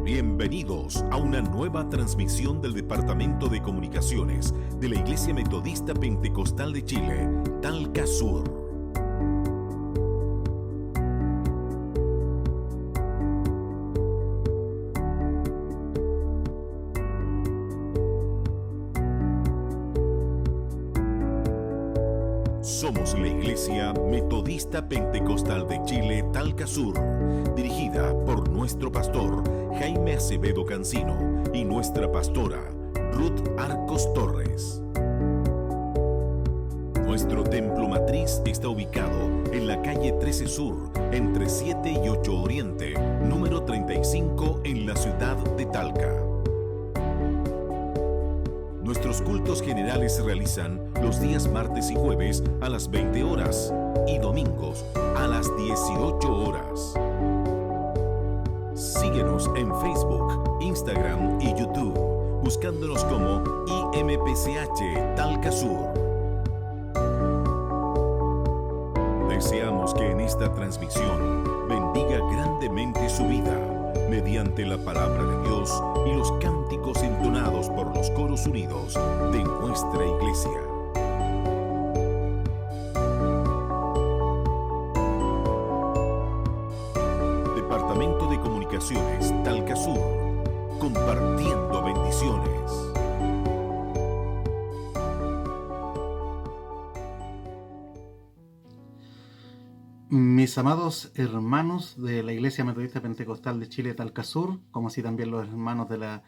Bienvenidos a una nueva transmisión del Departamento de Comunicaciones de la Iglesia Metodista Pentecostal de Chile, Talca Sur. Somos la Iglesia Metodista Pentecostal de Chile, Talca Sur, dirigida por nuestro pastor Jaime Acevedo Cancino y nuestra pastora Ruth Arcos Torres. Nuestro templo matriz está ubicado en la calle 13 Sur, entre 7 y 8 Oriente, número 35 en la ciudad de Talca. Nuestros cultos generales se realizan los días martes y jueves a las 20 horas y domingos a las 18 horas. Síguenos en Facebook, Instagram y YouTube, buscándonos como IMPCH Talca Sur. Deseamos que en esta transmisión bendiga grandemente su vida mediante la palabra de Dios y los cánticos entonados por los coros unidos de nuestra iglesia. Departamento de Comunicaciones Talca Sur, compartiendo bendiciones. Mis amados hermanos de la Iglesia Metodista Pentecostal de Chile, Talca Sur, como así también los hermanos de la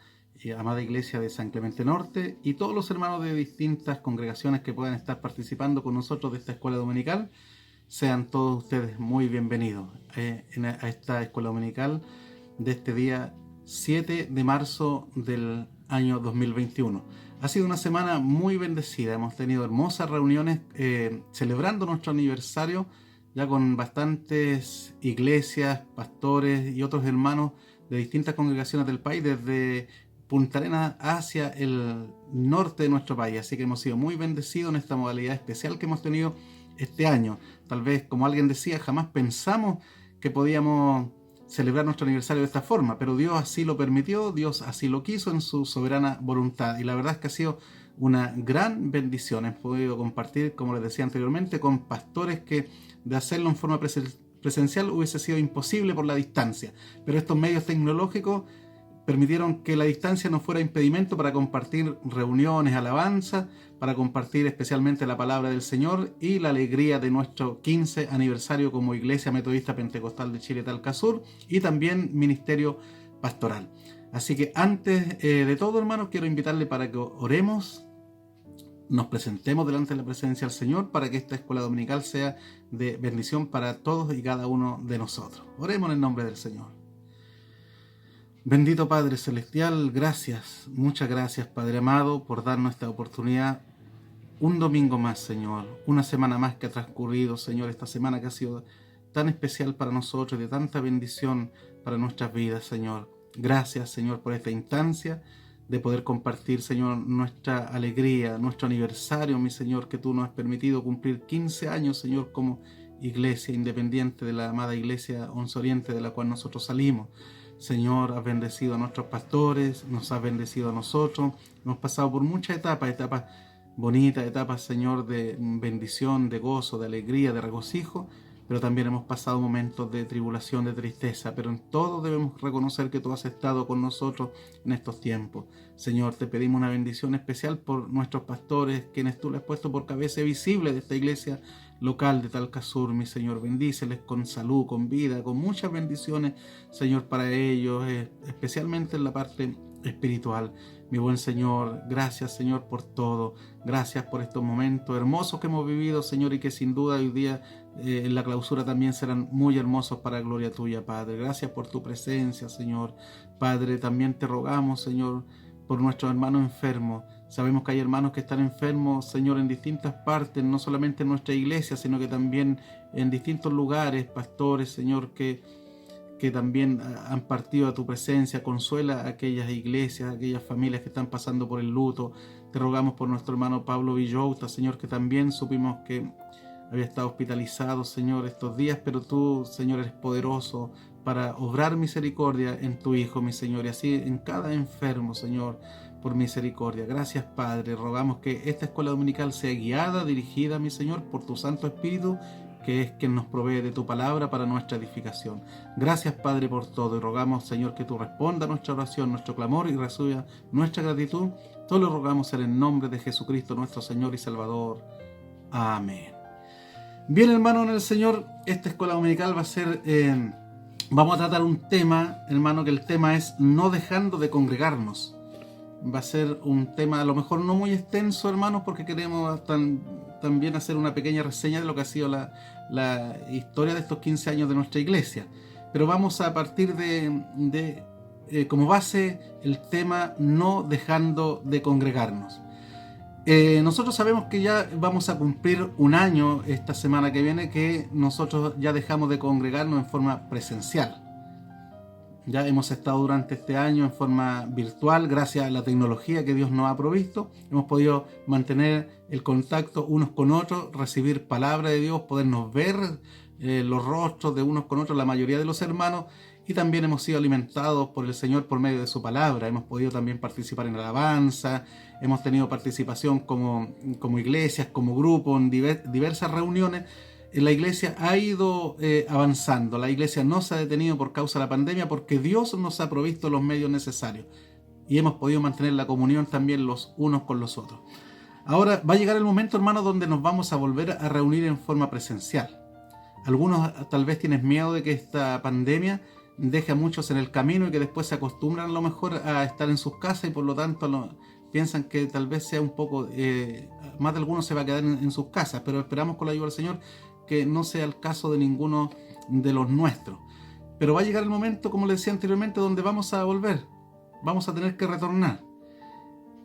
amada Iglesia de San Clemente Norte y todos los hermanos de distintas congregaciones que puedan estar participando con nosotros de esta escuela dominical, sean todos ustedes muy bienvenidos a esta escuela dominical de este día 7 de marzo del año 2021. Ha sido una semana muy bendecida, hemos tenido hermosas reuniones celebrando nuestro aniversario, ya con bastantes iglesias, pastores y otros hermanos de distintas congregaciones del país, desde Punta Arenas hacia el norte de nuestro país. Así que hemos sido muy bendecidos en esta modalidad especial que hemos tenido este año. Tal vez, como alguien decía, jamás pensamos que podíamos celebrar nuestro aniversario de esta forma, pero Dios así lo permitió, Dios así lo quiso en su soberana voluntad. Y la verdad es que ha sido una gran bendición. Hemos podido compartir, como les decía anteriormente, con pastores que de hacerlo en forma presencial hubiese sido imposible por la distancia. Pero estos medios tecnológicos permitieron que la distancia no fuera impedimento para compartir reuniones, alabanza, para compartir especialmente la palabra del Señor y la alegría de nuestro 15 aniversario como Iglesia Metodista Pentecostal de Chile, Talca Sur, y también ministerio pastoral. Así que antes de todo, hermanos, quiero invitarle para que oremos, nos presentemos delante de la presencia del Señor para que esta escuela dominical sea de bendición para todos y cada uno de nosotros. Oremos en el nombre del Señor. Bendito Padre Celestial, gracias, muchas gracias Padre amado por darnos esta oportunidad. Un domingo más, Señor, una semana más que ha transcurrido, Señor, esta semana que ha sido tan especial para nosotros y de tanta bendición para nuestras vidas, Señor. Gracias, Señor, por esta instancia de poder compartir, Señor, nuestra alegría, nuestro aniversario, mi Señor, que tú nos has permitido cumplir 15 años, Señor, como iglesia independiente de la amada Iglesia Once Oriente, de la cual nosotros salimos. Señor, has bendecido a nuestros pastores, nos has bendecido a nosotros, hemos pasado por muchas etapas bonitas, etapas, Señor, de bendición, de gozo, de alegría, de regocijo, pero también hemos pasado momentos de tribulación, de tristeza, pero en todo debemos reconocer que tú has estado con nosotros en estos tiempos. Señor, te pedimos una bendición especial por nuestros pastores, quienes tú les has puesto por cabeza visible de esta iglesia local de Talca Sur, mi Señor. Bendíceles con salud, con vida, con muchas bendiciones, Señor, para ellos, especialmente en la parte espiritual. Mi buen Señor, gracias, Señor, por todo. Gracias por estos momentos hermosos que hemos vivido, Señor, y que sin duda hoy día en la clausura también serán muy hermosos para gloria tuya, Padre. Gracias por tu presencia, Señor. Padre, también te rogamos, Señor, por nuestros hermanos enfermos. Sabemos que hay hermanos que están enfermos, Señor, en distintas partes, no solamente en nuestra iglesia, sino que también en distintos lugares, pastores, Señor, que también han partido a tu presencia. Consuela a aquellas iglesias, a aquellas familias que están pasando por el luto. Te rogamos por nuestro hermano Pablo Villota, Señor, que también supimos que había estado hospitalizado, Señor, estos días, pero tú, Señor, eres poderoso para obrar misericordia en tu Hijo, mi Señor, y así en cada enfermo, Señor, por misericordia. Gracias, Padre. Rogamos que esta escuela dominical sea guiada, dirigida, mi Señor, por tu Santo Espíritu, que es quien nos provee de tu palabra para nuestra edificación. Gracias, Padre, por todo, y rogamos, Señor, que tú respondas a nuestra oración, nuestro clamor, y reciba nuestra gratitud. Todo lo rogamos en el nombre de Jesucristo, nuestro Señor y Salvador. Amén. Bien, hermano, en el Señor, esta escuela dominical va a ser... vamos a tratar un tema, hermano, que el tema es no dejando de congregarnos. Va a ser un tema a lo mejor no muy extenso, hermanos, porque queremos también hacer una pequeña reseña de lo que ha sido la historia de estos 15 años de nuestra iglesia. Pero vamos a partir de como base el tema no dejando de congregarnos. Nosotros sabemos que ya vamos a cumplir un año esta semana que viene que nosotros ya dejamos de congregarnos en forma presencial. Ya hemos estado durante este año en forma virtual, gracias a la tecnología que Dios nos ha provisto. Hemos podido mantener el contacto unos con otros, recibir palabra de Dios, podernos ver los rostros de unos con otros, la mayoría de los hermanos, y también hemos sido alimentados por el Señor por medio de su palabra. Hemos podido también participar en alabanza, hemos tenido participación como iglesias, como grupo, en diversas reuniones. La iglesia ha ido avanzando, la iglesia no se ha detenido por causa de la pandemia porque Dios nos ha provisto los medios necesarios y hemos podido mantener la comunión también los unos con los otros. Ahora va a llegar el momento, hermano, donde nos vamos a volver a reunir en forma presencial. Algunos tal vez tienen miedo de que esta pandemia deje a muchos en el camino y que después se acostumbran a lo mejor a estar en sus casas y por lo tanto piensan que tal vez sea un poco, más de algunos se va a quedar en sus casas, pero esperamos con la ayuda del Señor que no sea el caso de ninguno de los nuestros. Pero va a llegar el momento, como les decía anteriormente, donde vamos a volver, vamos a tener que retornar.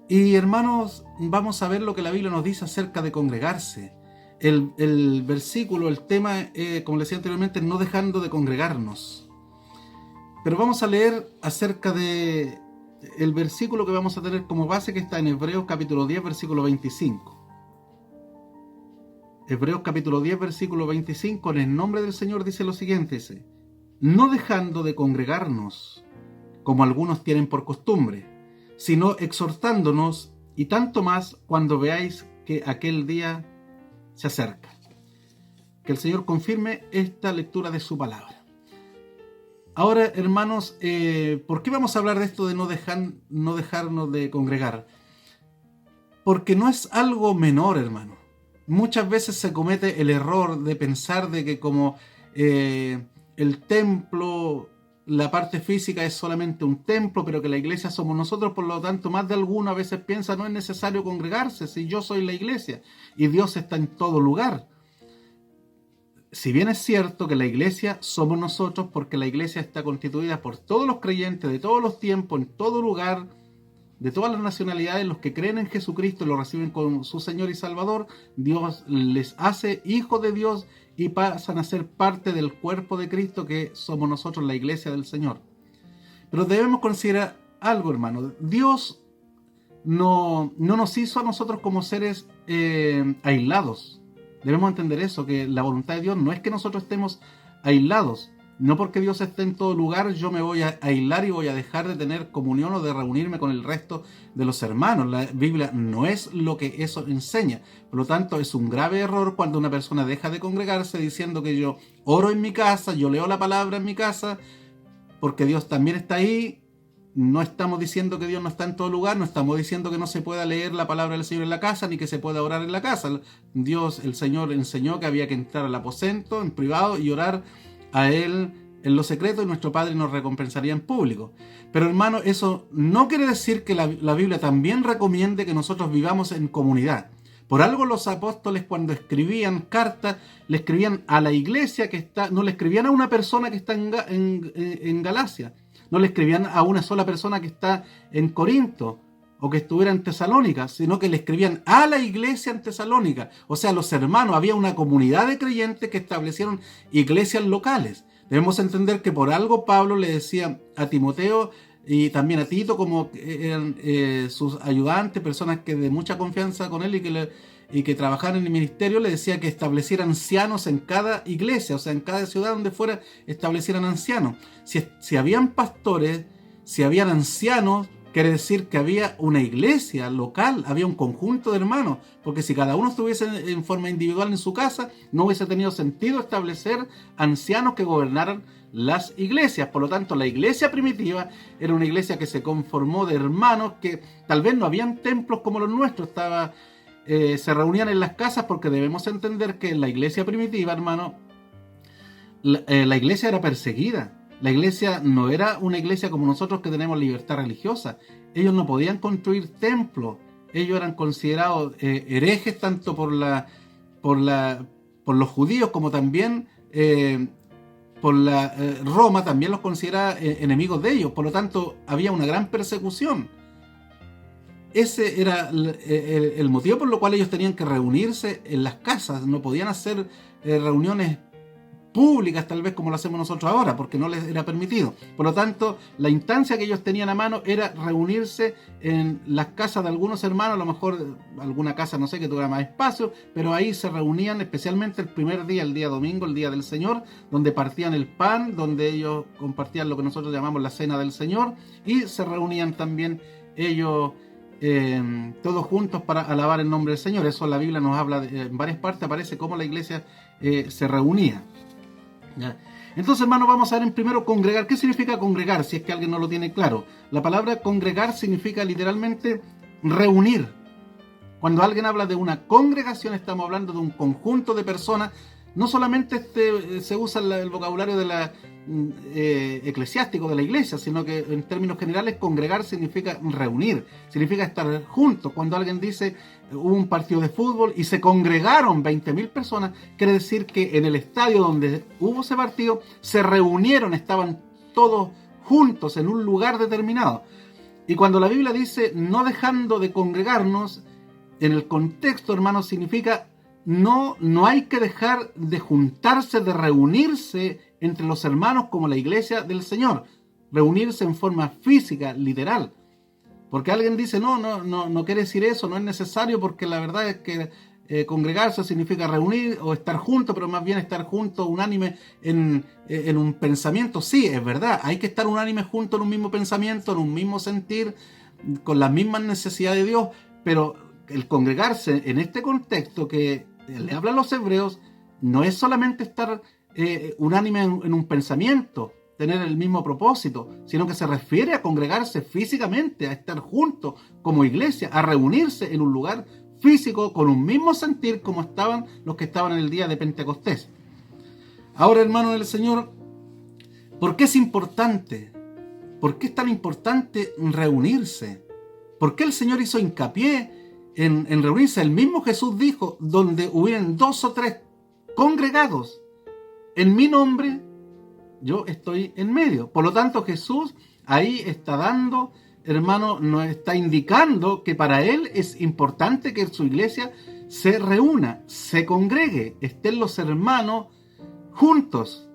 Y hermanos, vamos a ver lo que la Biblia nos dice acerca de congregarse. El versículo, el tema, como les decía anteriormente, no dejando de congregarnos. Pero vamos a leer acerca de el versículo que vamos a tener como base, que está en Hebreos capítulo 10, versículo 25. Hebreos capítulo 10, versículo 25, en el nombre del Señor dice lo siguiente, dice: no dejando de congregarnos, como algunos tienen por costumbre, sino exhortándonos, y tanto más cuando veáis que aquel día se acerca. Que el Señor confirme esta lectura de su palabra. Ahora, hermanos, ¿por qué vamos a hablar de esto de no dejarnos de congregar? Porque no es algo menor, hermano. Muchas veces se comete el error de pensar de que como el templo, la parte física es solamente un templo, pero que la iglesia somos nosotros, por lo tanto, más de alguno a veces piensa no es necesario congregarse si yo soy la iglesia y Dios está en todo lugar. Si bien es cierto que la iglesia somos nosotros, porque la iglesia está constituida por todos los creyentes de todos los tiempos, en todo lugar, de todas las nacionalidades, los que creen en Jesucristo y lo reciben como su Señor y Salvador, Dios les hace hijos de Dios y pasan a ser parte del cuerpo de Cristo, que somos nosotros, la iglesia del Señor. Pero debemos considerar algo, hermano. Dios no nos hizo a nosotros como seres aislados. Debemos entender eso, que la voluntad de Dios no es que nosotros estemos aislados. No porque Dios esté en todo lugar, yo me voy a aislar y voy a dejar de tener comunión o de reunirme con el resto de los hermanos. La Biblia no es lo que eso enseña. Por lo tanto, es un grave error cuando una persona deja de congregarse diciendo que yo oro en mi casa, yo leo la palabra en mi casa, porque Dios también está ahí. No estamos diciendo que Dios no está en todo lugar, no estamos diciendo que no se pueda leer la palabra del Señor en la casa, ni que se pueda orar en la casa. Dios, el Señor, enseñó que había que entrar al aposento en privado y orar a Él en lo secreto, y nuestro Padre nos recompensaría en público. Pero hermano, eso no quiere decir que la Biblia también recomiende que nosotros vivamos en comunidad. Por algo los apóstoles, cuando escribían cartas, le escribían a la iglesia que está, no le escribían a una persona que está en Galacia, no le escribían a una sola persona que está en Corinto o que estuviera en Tesalónica, sino que le escribían a la iglesia en Tesalónica, o sea, los hermanos. Había una comunidad de creyentes que establecieron iglesias locales. Debemos entender que por algo Pablo le decía a Timoteo y también a Tito, como eran sus ayudantes, personas que de mucha confianza con él y que y que trabajaban en el ministerio, le decía que establecieran ancianos en cada iglesia, o sea, en cada ciudad donde fuera, establecieran ancianos. Si habían pastores, si habían ancianos, quiere decir que había una iglesia local, había un conjunto de hermanos, porque si cada uno estuviese en forma individual en su casa, no hubiese tenido sentido establecer ancianos que gobernaran las iglesias. Por lo tanto, la iglesia primitiva era una iglesia que se conformó de hermanos que tal vez no habían templos como los nuestros, se reunían en las casas, porque debemos entender que en la iglesia primitiva, hermano, la iglesia era perseguida. La iglesia no era una iglesia como nosotros que tenemos libertad religiosa. Ellos no podían construir templos. Ellos eran considerados herejes tanto por los judíos como también por Roma, también los consideraba enemigos de ellos. Por lo tanto, había una gran persecución. Ese era el motivo por lo cual ellos tenían que reunirse en las casas. No podían hacer reuniones públicas tal vez como lo hacemos nosotros ahora, porque no les era permitido. Por lo tanto, la instancia que ellos tenían a mano era reunirse en las casas de algunos hermanos, a lo mejor alguna casa, no sé, que tuviera más espacio, pero ahí se reunían especialmente el primer día, el día domingo, el día del Señor, donde partían el pan, donde ellos compartían lo que nosotros llamamos la cena del Señor, y se reunían también ellos todos juntos para alabar el nombre del Señor. Eso la Biblia nos habla, en varias partes aparece cómo la iglesia se reunía. ¿Ya? Entonces, hermano, vamos a ver en primero congregar. ¿Qué significa congregar? Si es que alguien no lo tiene claro. La palabra congregar significa literalmente reunir. Cuando alguien habla de una congregación, estamos hablando de un conjunto de personas. No solamente se usa el vocabulario de eclesiástico de la iglesia, sino que en términos generales congregar significa reunir, significa estar juntos. Cuando alguien dice hubo un partido de fútbol y se congregaron 20.000 personas, quiere decir que en el estadio donde hubo ese partido se reunieron, estaban todos juntos en un lugar determinado. Y cuando la Biblia dice no dejando de congregarnos, en el contexto, hermanos, significa no hay que dejar de juntarse, de reunirse entre los hermanos como la iglesia del Señor. Reunirse en forma física, literal. Porque alguien dice, no quiere decir eso, no es necesario, porque la verdad es que congregarse significa reunir o estar juntos, pero más bien estar juntos, unánime en un pensamiento. Sí, es verdad, hay que estar unánime juntos en un mismo pensamiento, en un mismo sentir, con las mismas necesidades de Dios, pero el congregarse en este contexto que le habla a los hebreos no es solamente estar unánime en un pensamiento, tener el mismo propósito, sino que se refiere a congregarse físicamente, a estar juntos como iglesia, a reunirse en un lugar físico con un mismo sentir como estaban los que estaban en el día de Pentecostés. Ahora, hermanos del Señor, ¿por qué es importante? ¿Por qué es tan importante reunirse? ¿Por qué el Señor hizo hincapié en reunirse? El mismo Jesús dijo, donde hubieran 2 o 3 congregados en mi nombre, yo estoy en medio. Por lo tanto, Jesús ahí está dando, hermano, nos está indicando que para Él es importante que su iglesia se reúna, se congregue, estén los hermanos juntos.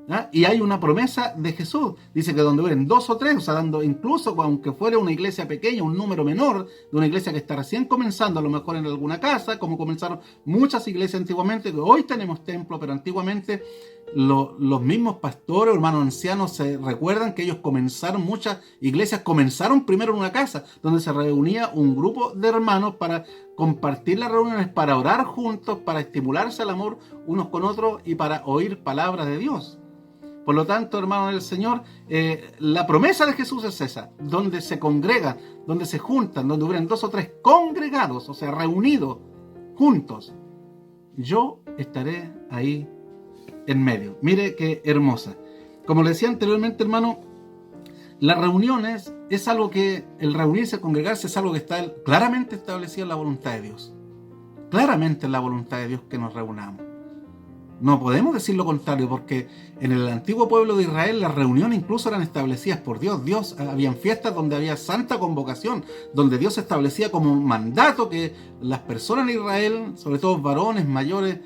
¿Ya? Y hay una promesa de Jesús. Dice que donde hubieren 2 o 3, o sea, dando incluso aunque fuera una iglesia pequeña, un número menor de una iglesia que está recién comenzando, a lo mejor en alguna casa, como comenzaron muchas iglesias antiguamente, que hoy tenemos templo, pero antiguamente los mismos pastores, hermanos ancianos, se recuerdan que ellos muchas iglesias comenzaron primero en una casa, donde se reunía un grupo de hermanos para compartir las reuniones, para orar juntos, para estimularse al amor unos con otros y para oír palabras de Dios. Por lo tanto, hermanos del Señor, la promesa de Jesús es esa, donde se congrega, donde se juntan, donde hubieran 2 o 3 congregados, o sea, reunidos, juntos. Yo estaré ahí en medio. Mire qué hermosa. Como le decía anteriormente, hermano, las reuniones es algo que, el reunirse, congregarse, es algo que está claramente establecido en la voluntad de Dios. Claramente en la voluntad de Dios que nos reunamos. No podemos decir lo contrario, porque en el antiguo pueblo de Israel las reuniones incluso eran establecidas por Dios. Habían fiestas donde había santa convocación, donde Dios establecía como un mandato que las personas en Israel, sobre todo varones mayores,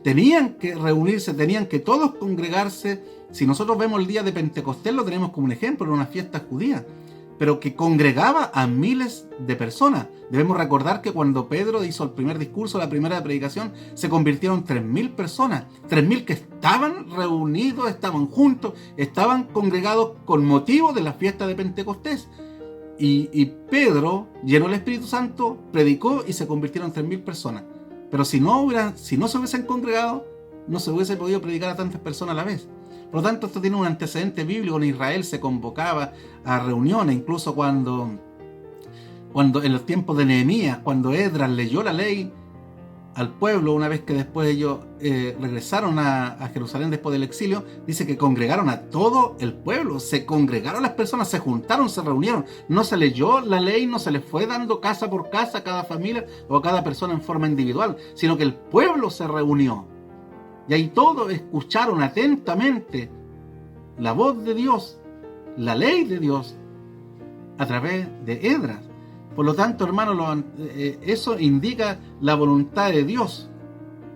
tenían que reunirse, tenían que todos congregarse. Si nosotros vemos el día de Pentecostés, lo tenemos como un ejemplo, en una fiesta judía. pero que congregaba a miles de personas. Debemos recordar que cuando Pedro hizo el primer discurso, la primera predicación, se convirtieron 3.000 personas. 3.000 que estaban reunidos, estaban juntos, estaban congregados con motivo de la fiesta de Pentecostés. Y Pedro, lleno del Espíritu Santo, predicó y se convirtieron 3.000 personas. Pero si no se hubiesen congregado, no se hubiese podido predicar a tantas personas a la vez. Por lo tanto, esto tiene un antecedente bíblico. En Israel se convocaba a reuniones, incluso cuando en los tiempos de Nehemías, cuando Esdras leyó la ley al pueblo, una vez que después ellos regresaron a Jerusalén después del exilio, dice que congregaron a todo el pueblo, se congregaron las personas, se juntaron, se reunieron. No se leyó la ley, no se les fue dando casa por casa a cada familia o a cada persona en forma individual, sino que el pueblo se reunió. Y ahí todos escucharon atentamente la voz de Dios, la ley de Dios, a través de Esdras. Por lo tanto, hermanos, eso indica la voluntad de Dios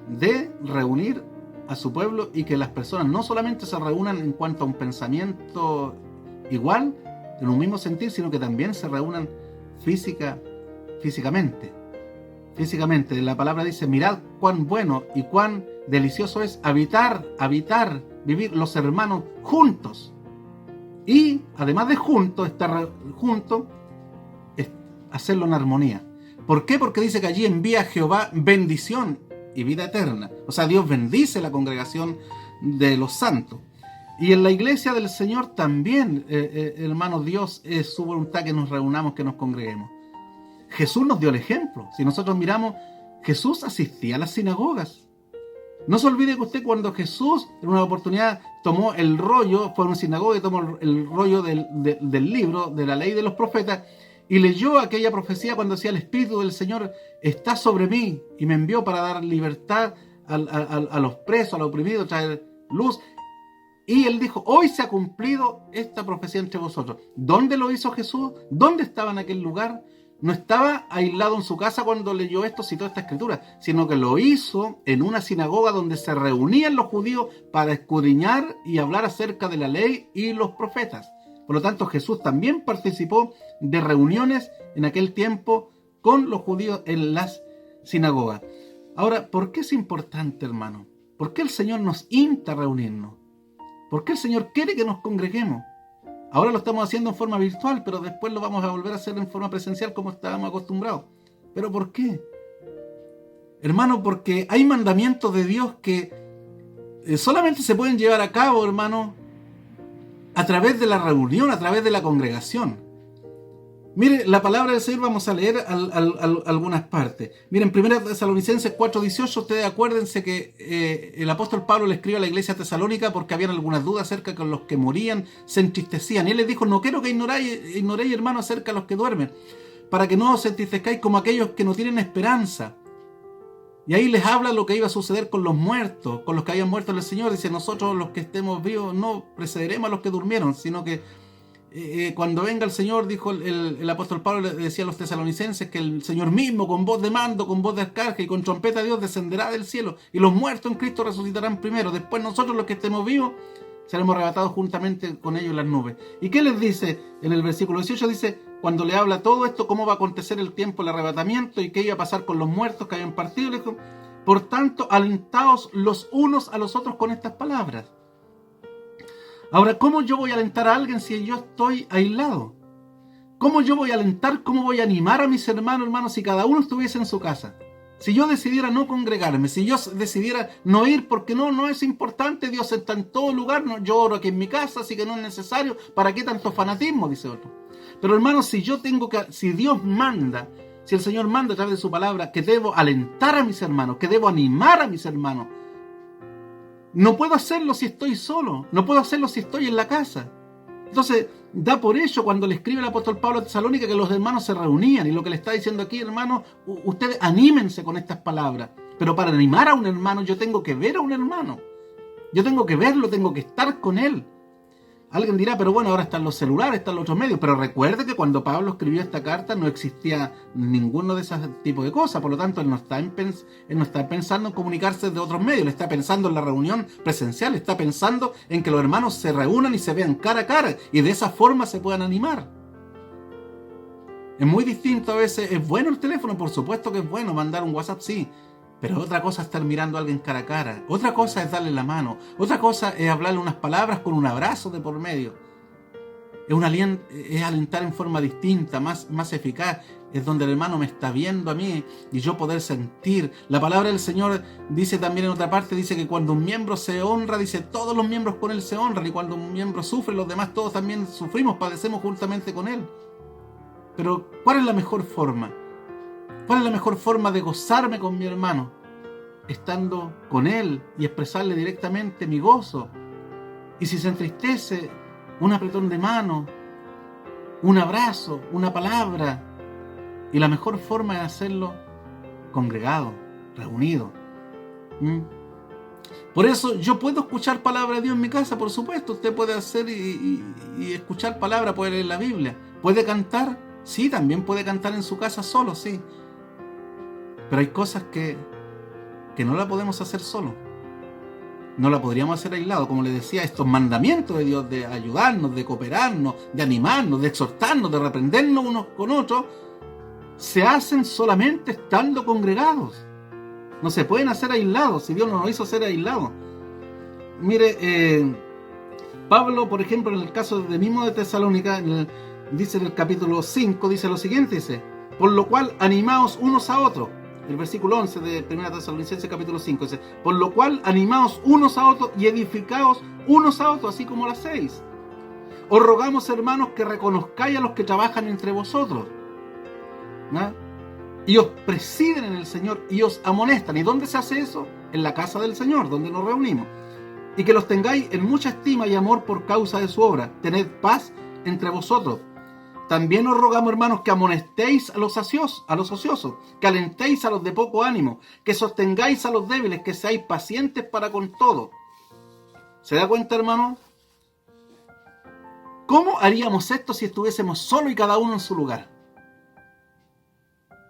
de reunir a su pueblo y que las personas no solamente se reúnan en cuanto a un pensamiento igual, en un mismo sentir, sino que también se reúnan físicamente. Físicamente, la palabra dice: mirad cuán bueno y cuán delicioso es habitar, vivir los hermanos juntos. Y además de juntos, estar juntos, hacerlo en armonía. ¿Por qué? Porque dice que allí envía Jehová bendición y vida eterna. O sea, Dios bendice la congregación de los santos. Y en la iglesia del Señor también, hermanos, Dios es su voluntad que nos reunamos, que nos congreguemos. Jesús nos dio el ejemplo. Si nosotros miramos, Jesús asistía a las sinagogas. No se olvide que usted, cuando Jesús en una oportunidad tomó el rollo, fue a una sinagoga y tomó el rollo del libro, de la ley de los profetas, y leyó aquella profecía cuando decía: el Espíritu del Señor está sobre mí y me envió para dar libertad a los presos, a los oprimidos, traer luz. Y él dijo: hoy se ha cumplido esta profecía entre vosotros. ¿Dónde lo hizo Jesús? ¿Dónde estaba en aquel lugar? No estaba aislado en su casa cuando leyó esto, citó esta escritura, sino que lo hizo en una sinagoga donde se reunían los judíos para escudriñar y hablar acerca de la ley y los profetas. Por lo tanto, Jesús también participó de reuniones en aquel tiempo con los judíos en las sinagogas. Ahora, ¿por qué es importante, hermano? ¿Por qué el Señor nos insta a reunirnos? ¿Por qué el Señor quiere que nos congreguemos? Ahora lo estamos haciendo en forma virtual, pero después lo vamos a volver a hacer en forma presencial como estábamos acostumbrados. ¿Pero por qué? Hermano, porque hay mandamientos de Dios que solamente se pueden llevar a cabo, hermano, a través de la reunión, a través de la congregación. Mire, la palabra del Señor, vamos a leer algunas partes. Miren, 1 Tesalonicenses 4:18, ustedes acuérdense que el apóstol Pablo le escribe a la iglesia tesalónica porque habían algunas dudas acerca de los que morían, se entristecían. Y él les dijo: no quiero que ignoréis, hermano, acerca de los que duermen, para que no os entristezcáis como aquellos que no tienen esperanza. Y ahí les habla lo que iba a suceder con los muertos, con los que habían muerto en el Señor. Dice: nosotros los que estemos vivos no precederemos a los que durmieron, sino que cuando venga el Señor, dijo el apóstol Pablo, le decía a los tesalonicenses que el Señor mismo, con voz de mando, con voz de arcángel y con trompeta de Dios, descenderá del cielo, y los muertos en Cristo resucitarán primero. Después nosotros los que estemos vivos seremos arrebatados juntamente con ellos en las nubes. ¿Y qué les dice? En el versículo 18 dice, cuando le habla todo esto, cómo va a acontecer el tiempo del arrebatamiento y qué iba a pasar con los muertos que habían partido, le dijo: por tanto, alentaos los unos a los otros con estas palabras. Ahora, ¿cómo yo voy a alentar a alguien si yo estoy aislado? ¿Cómo yo voy a alentar, cómo voy a animar a mis hermanos, si cada uno estuviese en su casa? Si yo decidiera no congregarme, si yo decidiera no ir porque no es importante, Dios está en todo lugar, no, yo oro aquí en mi casa, así que no es necesario, ¿para qué tanto fanatismo?, dice otro. Pero hermanos, si Dios manda, si el Señor manda a través de su palabra que debo alentar a mis hermanos, que debo animar a mis hermanos, no puedo hacerlo si estoy solo, no puedo hacerlo si estoy en la casa. Entonces, da por ello cuando le escribe el apóstol Pablo a Tesalónica que los hermanos se reunían, y lo que le está diciendo aquí, hermanos, ustedes anímense con estas palabras. Pero para animar a un hermano yo tengo que ver a un hermano, yo tengo que verlo, tengo que estar con él. Alguien dirá, pero bueno, ahora están los celulares, están los otros medios. Pero recuerde que cuando Pablo escribió esta carta no existía ninguno de esos tipos de cosas. Por lo tanto, él no está pensando en comunicarse de otros medios. Él está pensando en la reunión presencial. Está pensando en que los hermanos se reúnan y se vean cara a cara. Y de esa forma se puedan animar. Es muy distinto a veces. Es bueno el teléfono, por supuesto que es bueno. Mandar un WhatsApp, sí. Pero otra cosa es estar mirando a alguien cara a cara. Otra cosa es darle la mano. Otra cosa es hablarle unas palabras con un abrazo de por medio. Es alentar en forma distinta, más eficaz. Es donde el hermano me está viendo a mí y yo poder sentir. La palabra del Señor dice también en otra parte, dice que cuando un miembro se honra, dice todos los miembros con él se honran. Y cuando un miembro sufre, los demás todos también sufrimos, padecemos juntamente con él. Pero ¿cuál es la mejor forma? ¿Cuál es la mejor forma de gozarme con mi hermano? Estando con él y expresarle directamente mi gozo. Y si se entristece, un apretón de mano, un abrazo, una palabra. Y la mejor forma es hacerlo congregado, reunido. Por eso yo puedo escuchar palabra de Dios en mi casa, por supuesto. Usted puede hacer y escuchar palabra, puede leer la Biblia. ¿Puede cantar? Sí, también puede cantar en su casa solo, sí. Pero hay cosas que no la podemos hacer solo. No la podríamos hacer aislado. Como les decía, estos mandamientos de Dios de ayudarnos, de cooperarnos, de animarnos, de exhortarnos, de reprendernos unos con otros, se hacen solamente estando congregados. No se pueden hacer aislados, si Dios no nos hizo ser aislados. Mire, Pablo, por ejemplo, en el caso mismo de Tesalónica, dice en el capítulo 5, dice lo siguiente, dice, por lo cual animaos unos a otros. El versículo 11 de 1 Tesalonicenses capítulo 5 dice, por lo cual animaos unos a otros y edificaos unos a otros, así como lo hacéis. Os rogamos, hermanos, que reconozcáis a los que trabajan entre vosotros, ¿no? Y os presiden en el Señor y os amonestan. ¿Y dónde se hace eso? En la casa del Señor, donde nos reunimos. Y que los tengáis en mucha estima y amor por causa de su obra. Tened paz entre vosotros. También os rogamos, hermanos, que amonestéis a los ociosos, que alentéis a los de poco ánimo, que sostengáis a los débiles, que seáis pacientes para con todo. ¿Se da cuenta, hermano? ¿Cómo haríamos esto si estuviésemos solo y cada uno en su lugar?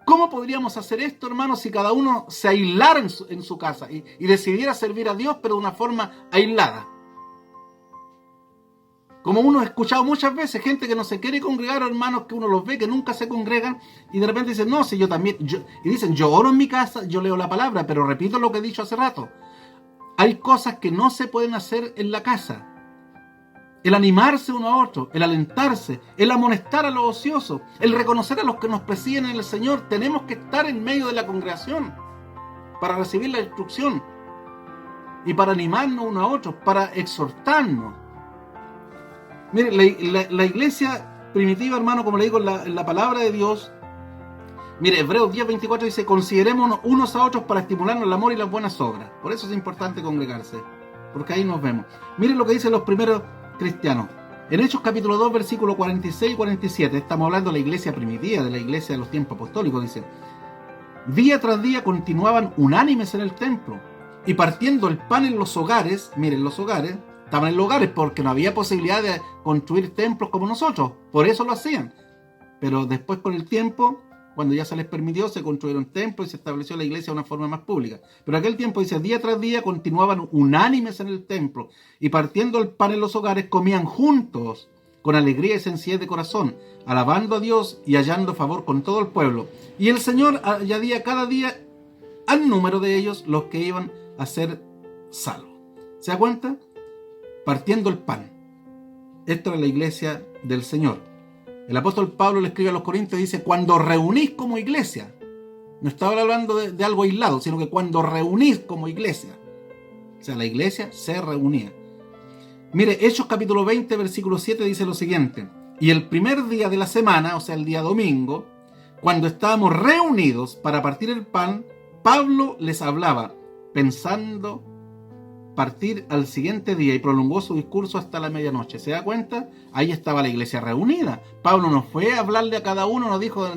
¿Cómo podríamos hacer esto, hermanos, si cada uno se aislara en su casa y decidiera servir a Dios, pero de una forma aislada? Como uno ha escuchado muchas veces, gente que no se quiere congregar, hermanos, que uno los ve, que nunca se congregan, y de repente dicen, no, si yo también, y dicen, yo oro en mi casa, yo leo la palabra, pero repito lo que he dicho hace rato. Hay cosas que no se pueden hacer en la casa. El animarse uno a otro, el alentarse, el amonestar a los ociosos, el reconocer a los que nos presiden en el Señor. Tenemos que estar en medio de la congregación para recibir la instrucción y para animarnos uno a otros, para exhortarnos. Mire, la iglesia primitiva, hermano, como le digo, en la palabra de Dios, mire, Hebreos 10:24 dice, considerémonos unos a otros para estimularnos el amor y las buenas obras. Por eso es importante congregarse, porque ahí nos vemos. Miren lo que dicen los primeros cristianos. En Hechos capítulo 2, versículos 46 y 47, estamos hablando de la iglesia primitiva, de la iglesia de los tiempos apostólicos, dice, día tras día continuaban unánimes en el templo, y partiendo el pan en los hogares, miren, los hogares, estaban en los hogares porque no había posibilidad de construir templos como nosotros, por eso lo hacían. Pero después, con el tiempo, cuando ya se les permitió, se construyeron templos y se estableció la iglesia de una forma más pública. Pero aquel tiempo, dice, día tras día continuaban unánimes en el templo, y partiendo el pan en los hogares, comían juntos con alegría y sencillez de corazón, alabando a Dios y hallando favor con todo el pueblo. Y el Señor añadía cada día al número de ellos los que iban a ser salvos. ¿Se da cuenta? Partiendo el pan. Esta era la iglesia del Señor. El apóstol Pablo le escribe a los Corintios y dice, cuando reunís como iglesia. No estaba hablando de algo aislado, sino que cuando reunís como iglesia. O sea, la iglesia se reunía. Mire, Hechos capítulo 20, versículo 7 dice lo siguiente. Y el primer día de la semana, o sea, el día domingo, cuando estábamos reunidos para partir el pan, Pablo les hablaba, pensando partir al siguiente día, y prolongó su discurso hasta la medianoche. ¿Se da cuenta? Ahí estaba la iglesia reunida. Pablo no fue a hablarle a cada uno, no dijo,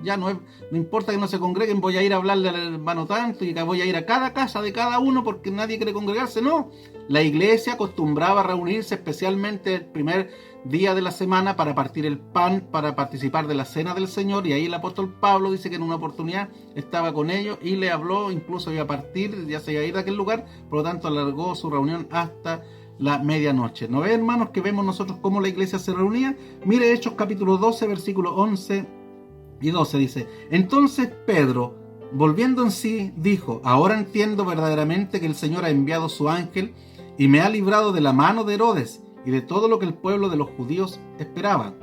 ya no importa que no se congreguen, voy a ir a hablarle al hermano tanto y que voy a ir a cada casa de cada uno porque nadie quiere congregarse. No, la iglesia acostumbraba a reunirse especialmente el primer día de la semana para partir el pan, para participar de la cena del Señor. Y ahí el apóstol Pablo dice que en una oportunidad estaba con ellos y le habló, incluso iba a partir, ya se iba a ir de aquel lugar, por lo tanto alargó su reunión hasta la medianoche. ¿No ve, hermanos, que vemos nosotros cómo la iglesia se reunía? Mire Hechos capítulo 12, versículo 11 y 12 dice: entonces Pedro, volviendo en sí, dijo: ahora entiendo verdaderamente que el Señor ha enviado su ángel y me ha librado de la mano de Herodes y de todo lo que el pueblo de los judíos esperaba.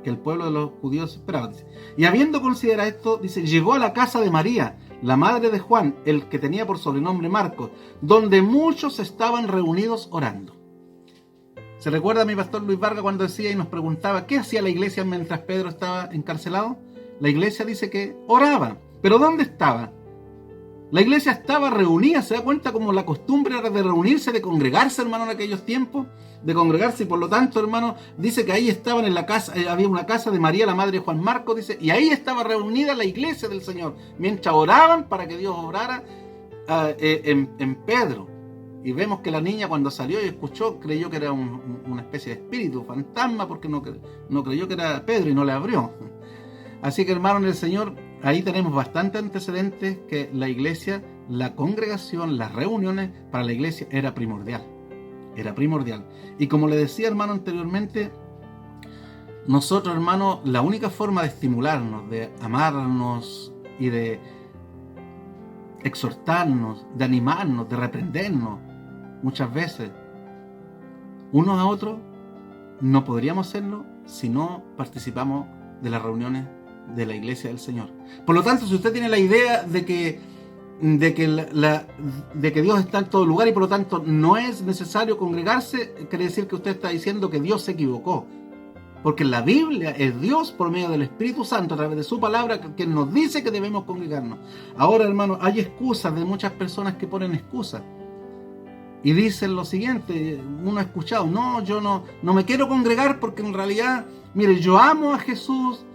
Que el pueblo de los judíos esperaba. Dice. Y habiendo considerado esto, dice, llegó a la casa de María, la madre de Juan, el que tenía por sobrenombre Marcos, donde muchos estaban reunidos orando. ¿Se recuerda a mi pastor Luis Vargas cuando decía y nos preguntaba qué hacía la iglesia mientras Pedro estaba encarcelado? La iglesia dice que oraba. ¿Pero dónde estaba? La iglesia estaba reunida. ¿Se da cuenta cómo la costumbre era de reunirse, de congregarse, hermano, en aquellos tiempos? De congregarse, y por lo tanto, hermano, dice que ahí estaban en la casa, había una casa de María, la madre de Juan Marcos, dice, y ahí estaba reunida la iglesia del Señor, mientras oraban para que Dios obrara en Pedro. Y vemos que la niña, cuando salió y escuchó, creyó que era una especie de espíritu, fantasma, porque no creyó que era Pedro y no le abrió. Así que, hermano, en el Señor, ahí tenemos bastantes antecedentes que la iglesia, la congregación, las reuniones para la iglesia era primordial. Era primordial. Y como le decía, hermano, anteriormente, nosotros, hermano, la única forma de estimularnos, de amarnos y de exhortarnos, de animarnos, de reprendernos, muchas veces, unos a otros, no podríamos hacerlo si no participamos de las reuniones de la iglesia del Señor. Por lo tanto, si usted tiene la idea de que Dios está en todo lugar y por lo tanto no es necesario congregarse, quiere decir que usted está diciendo que Dios se equivocó. Porque en la Biblia es Dios por medio del Espíritu Santo a través de su palabra que nos dice que debemos congregarnos. Ahora, hermano, hay excusas de muchas personas que ponen excusas y dicen lo siguiente. Uno ha escuchado: no, yo no me quiero congregar porque en realidad, mire, yo amo a Jesús,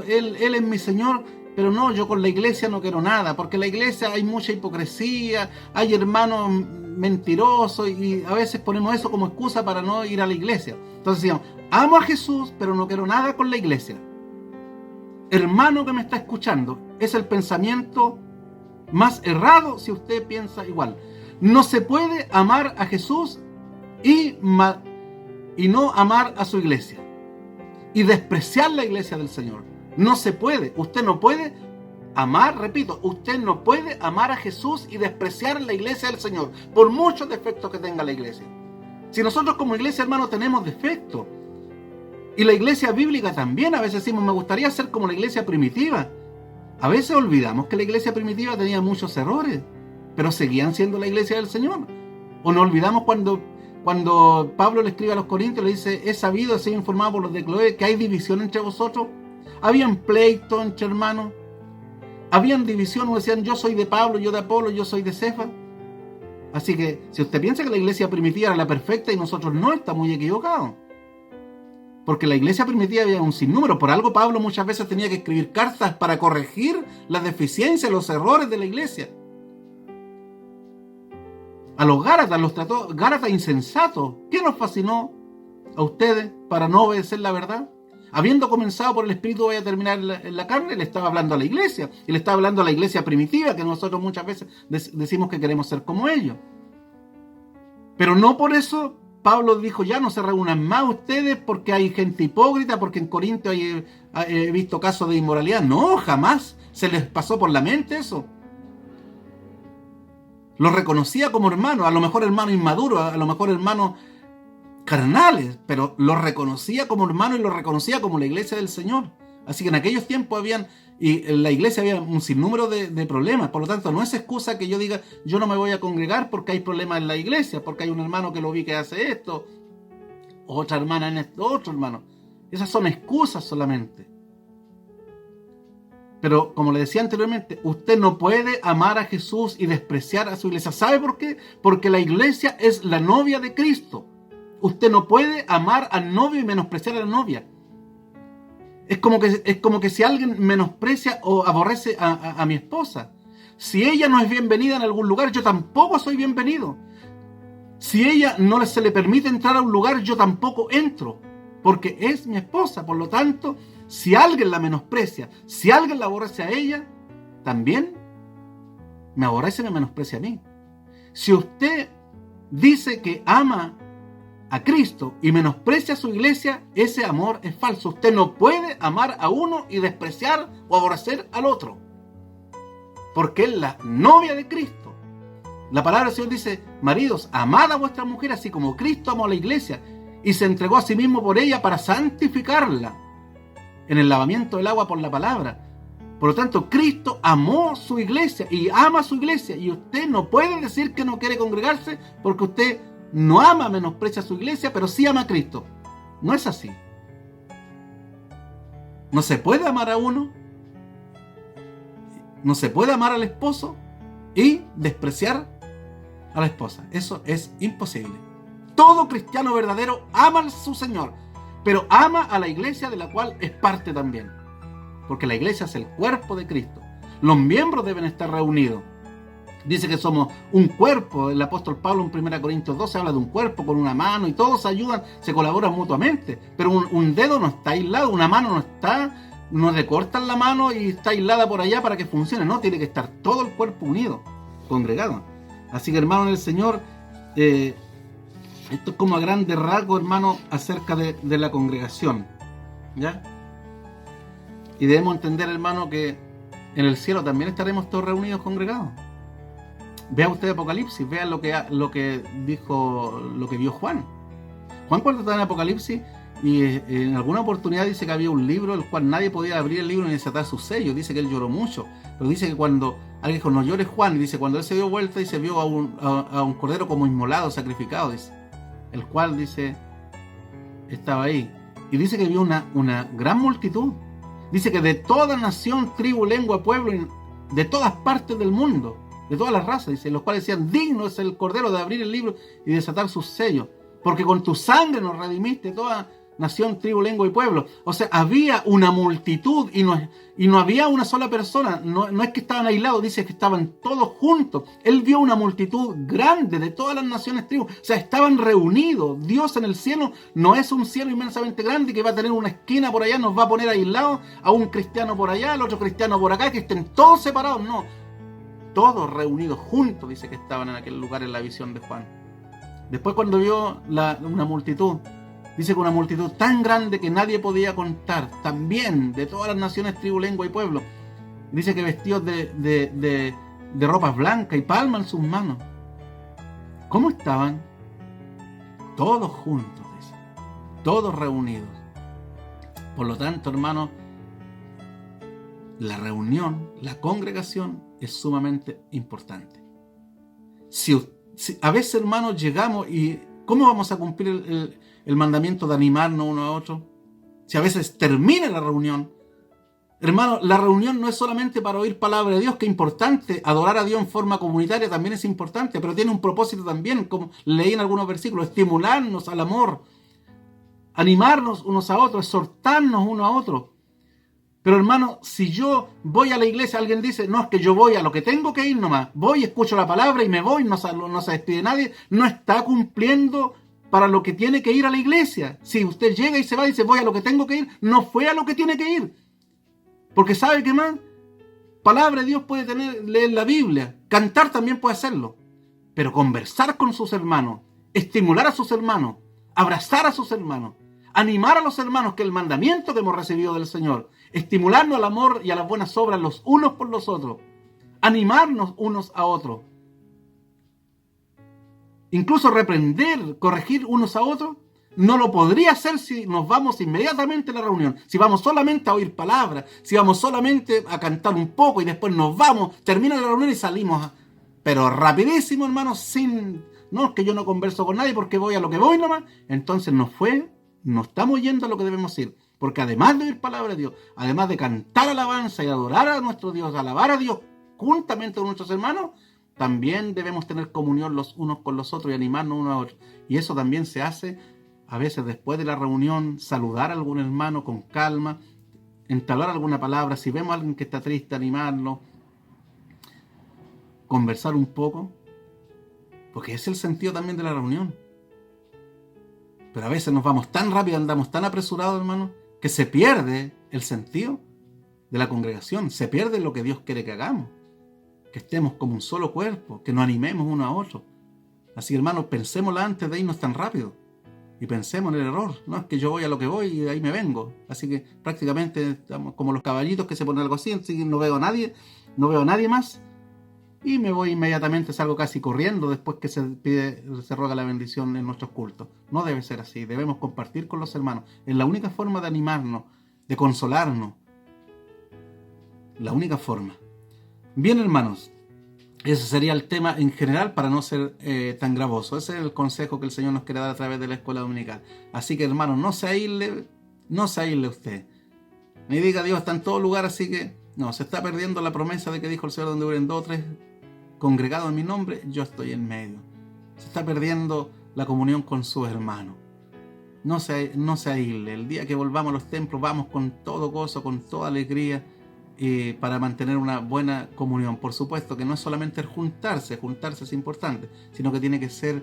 Él es mi Señor, pero no, yo con la iglesia no quiero nada, porque en la iglesia hay mucha hipocresía, hay hermanos mentirosos y a veces ponemos eso como excusa para no ir a la iglesia. Entonces decimos: amo a Jesús, pero no quiero nada con la iglesia. Hermano que me está escuchando, es el pensamiento más errado si usted piensa igual. No se puede amar a Jesús y no amar a su iglesia y despreciar la iglesia del Señor. No se puede. Usted no puede amar, repito, usted no puede amar a Jesús y despreciar la iglesia del Señor, por muchos defectos que tenga la iglesia. Si nosotros como iglesia, hermano, tenemos defectos, y la iglesia bíblica también, a veces decimos: me gustaría ser como la iglesia primitiva. A veces olvidamos que la iglesia primitiva tenía muchos errores, pero seguían siendo la iglesia del Señor. O no olvidamos cuando Pablo le escribe a los Corintios, le dice: he sabido, he sido informado por los de Cloé que hay división entre vosotros. Habían pleitos entre hermanos, habían división, decían: yo soy de Pablo, yo de Apolo, yo soy de Cefas. Así que si usted piensa que la iglesia primitiva era la perfecta y nosotros no, está muy equivocado. Porque la iglesia primitiva había un sinnúmero. Por algo Pablo muchas veces tenía que escribir cartas para corregir las deficiencias, los errores de la iglesia. A los Gálatas los trató Gálatas insensatos. ¿Qué nos fascinó a ustedes para no obedecer la verdad? Habiendo comenzado por el Espíritu, voy a terminar en la carne. Le estaba hablando a la iglesia. Y le estaba hablando a la iglesia primitiva, que nosotros muchas veces decimos que queremos ser como ellos. Pero no por eso Pablo dijo: ya no se reúnan más ustedes porque hay gente hipócrita, porque en Corinto he visto casos de inmoralidad. No, jamás se les pasó por la mente eso. Los reconocía como hermanos, a lo mejor hermanos inmaduros, a lo mejor hermanos carnales, pero los reconocía como hermanos y los reconocía como la iglesia del Señor. Así que en aquellos tiempos en la iglesia había un sinnúmero de problemas. Por lo tanto, no es excusa que yo diga: yo no me voy a congregar porque hay problemas en la iglesia, porque hay un hermano que lo vi que hace esto, otra hermana en esto, otro hermano. Esas son excusas solamente. Pero como le decía anteriormente, usted no puede amar a Jesús y despreciar a su iglesia. ¿Sabe por qué? Porque la iglesia es la novia de Cristo. Usted no puede amar al novio y menospreciar a la novia. Es como que si alguien menosprecia o aborrece a mi esposa. Si ella no es bienvenida en algún lugar, yo tampoco soy bienvenido. Si ella no se le permite entrar a un lugar, yo tampoco entro, porque es mi esposa. Por lo tanto, si alguien la menosprecia, si alguien la aborrece a ella, también me aborrece y me menosprecia a mí. Si usted dice que ama a Cristo y menosprecia a su iglesia, ese amor es falso. Usted no puede amar a uno y despreciar o aborrecer al otro, porque es la novia de Cristo. La palabra del Señor dice: maridos, amad a vuestra mujer así como Cristo amó a la iglesia y se entregó a sí mismo por ella para santificarla en el lavamiento del agua por la palabra. Por lo tanto, Cristo amó su iglesia y ama a su iglesia, y usted no puede decir que no quiere congregarse porque usted no ama, menosprecia a su iglesia, pero sí ama a Cristo. No es así. No se puede amar a uno, no se puede amar al esposo y despreciar a la esposa. Eso es imposible. Todo cristiano verdadero ama a su Señor, pero ama a la iglesia de la cual es parte también, porque la iglesia es el cuerpo de Cristo. Los miembros deben estar reunidos. Dice que somos un cuerpo. El apóstol Pablo en 1 Corintios 12 habla de un cuerpo con una mano y todos se ayudan, se colaboran mutuamente. Pero un dedo no está aislado, una mano no está, no le cortan la mano y está aislada por allá para que funcione. No, tiene que estar todo el cuerpo unido, congregado. Así que, hermano en el Señor, esto es como a grandes rasgos, hermano, acerca de la congregación, ¿ya? Y debemos entender, hermano, que en el cielo también estaremos todos reunidos, congregados. Vea usted Apocalipsis, vea lo que vio Juan. Juan cuando estaba en Apocalipsis, y en alguna oportunidad dice que había un libro el cual nadie podía abrir el libro ni desatar sus sellos. Dice que él lloró mucho, pero dice que cuando alguien dijo: no llores, Juan, y dice, cuando él se dio vuelta, dice, vio a un cordero como inmolado, sacrificado, dice, el cual, dice, estaba ahí, y dice que vio una gran multitud. Dice que de toda nación, tribu, lengua, pueblo, de todas partes del mundo, de todas las razas, dice, los cuales decían: digno es el cordero de abrir el libro y desatar sus sellos, porque con tu sangre nos redimiste toda nación, tribu, lengua y pueblo. O sea, había una multitud y no había una sola persona. No es que estaban aislados, dice que estaban todos juntos. Él vio una multitud grande de todas las naciones, tribus. O sea, estaban reunidos. Dios en el cielo no es un cielo inmensamente grande que va a tener una esquina por allá, nos va a poner aislados a un cristiano por allá, al otro cristiano por acá, que estén todos separados. No, todos reunidos juntos, dice que estaban en aquel lugar en la visión de Juan. Después, cuando vio una multitud, dice que una multitud tan grande que nadie podía contar, también de todas las naciones, tribu, lengua y pueblo. Dice que vestidos de ropas blancas y palmas en sus manos. ¿Cómo estaban? Todos juntos, dice, todos reunidos. Por lo tanto, hermano, la reunión, la congregación es sumamente importante. Si a veces, hermanos, llegamos y ¿cómo vamos a cumplir el mandamiento de animarnos uno a otro? Si a veces termina la reunión. Hermano, la reunión no es solamente para oír palabra de Dios, que es importante. Adorar a Dios en forma comunitaria también es importante, pero tiene un propósito también, como leí en algunos versículos: estimularnos al amor, animarnos unos a otros, exhortarnos uno a otro. Pero, hermano, si yo voy a la iglesia, alguien dice: no, es que yo voy a lo que tengo que ir nomás, voy, escucho la palabra y me voy, no se despide nadie, no está cumpliendo para lo que tiene que ir a la iglesia. Si usted llega y se va y dice: voy a lo que tengo que ir, no fue a lo que tiene que ir. Porque ¿sabe qué más? Palabra de Dios puede leer la Biblia, cantar también puede hacerlo, pero conversar con sus hermanos, estimular a sus hermanos, abrazar a sus hermanos, animar a los hermanos, que es el mandamiento que hemos recibido del Señor, estimularnos al amor y a las buenas obras los unos por los otros, animarnos unos a otros, incluso reprender, corregir unos a otros. No lo podría hacer si nos vamos inmediatamente a la reunión, si vamos solamente a oír palabras, si vamos solamente a cantar un poco y después nos vamos, termina la reunión y salimos, pero rapidísimo, hermanos, no, es que yo no converso con nadie porque voy a lo que voy nomás. Entonces no estamos yendo a lo que debemos ir, porque además de oír palabra de Dios, además de cantar alabanza y adorar a nuestro Dios, alabar a Dios juntamente con nuestros hermanos, también debemos tener comunión los unos con los otros y animarnos unos a otros. Y eso también se hace a veces después de la reunión, saludar a algún hermano con calma, entablar alguna palabra, si vemos a alguien que está triste, animarlo, conversar un poco, porque ese es el sentido también de la reunión. Pero a veces nos vamos tan rápido, andamos tan apresurados, hermano, que se pierde el sentido de la congregación, se pierde lo que Dios quiere que hagamos, que estemos como un solo cuerpo, que nos animemos uno a otro. Así que, hermanos, pensémosla antes de irnos tan rápido. y pensemos en el error. No es que yo voy a lo que voy y ahí me vengo. Así que prácticamente estamos como los caballitos que se ponen algo así no veo a nadie, no veo a nadie más y me voy inmediatamente, salgo casi corriendo después que se ruega la bendición en nuestros cultos. No debe ser así, debemos compartir con los hermanos. Es la única forma de animarnos, de consolarnos. La única forma. Bien, hermanos, ese sería el tema en general para no ser tan gravoso. Ese es el consejo que el Señor nos quiere dar a través de la escuela dominical. Así que, hermanos, no se aísle usted. Me diga Dios está en todo lugar, así que no, se está perdiendo la promesa de que dijo el Señor: donde hubieren 2 o 3 congregados en mi nombre, yo estoy en medio. Se está perdiendo la comunión con sus hermanos. No se aísle. El día que volvamos a los templos, vamos con todo gozo, con toda alegría, para mantener una buena comunión. Por supuesto que no es solamente el juntarse es importante, sino que tiene que ser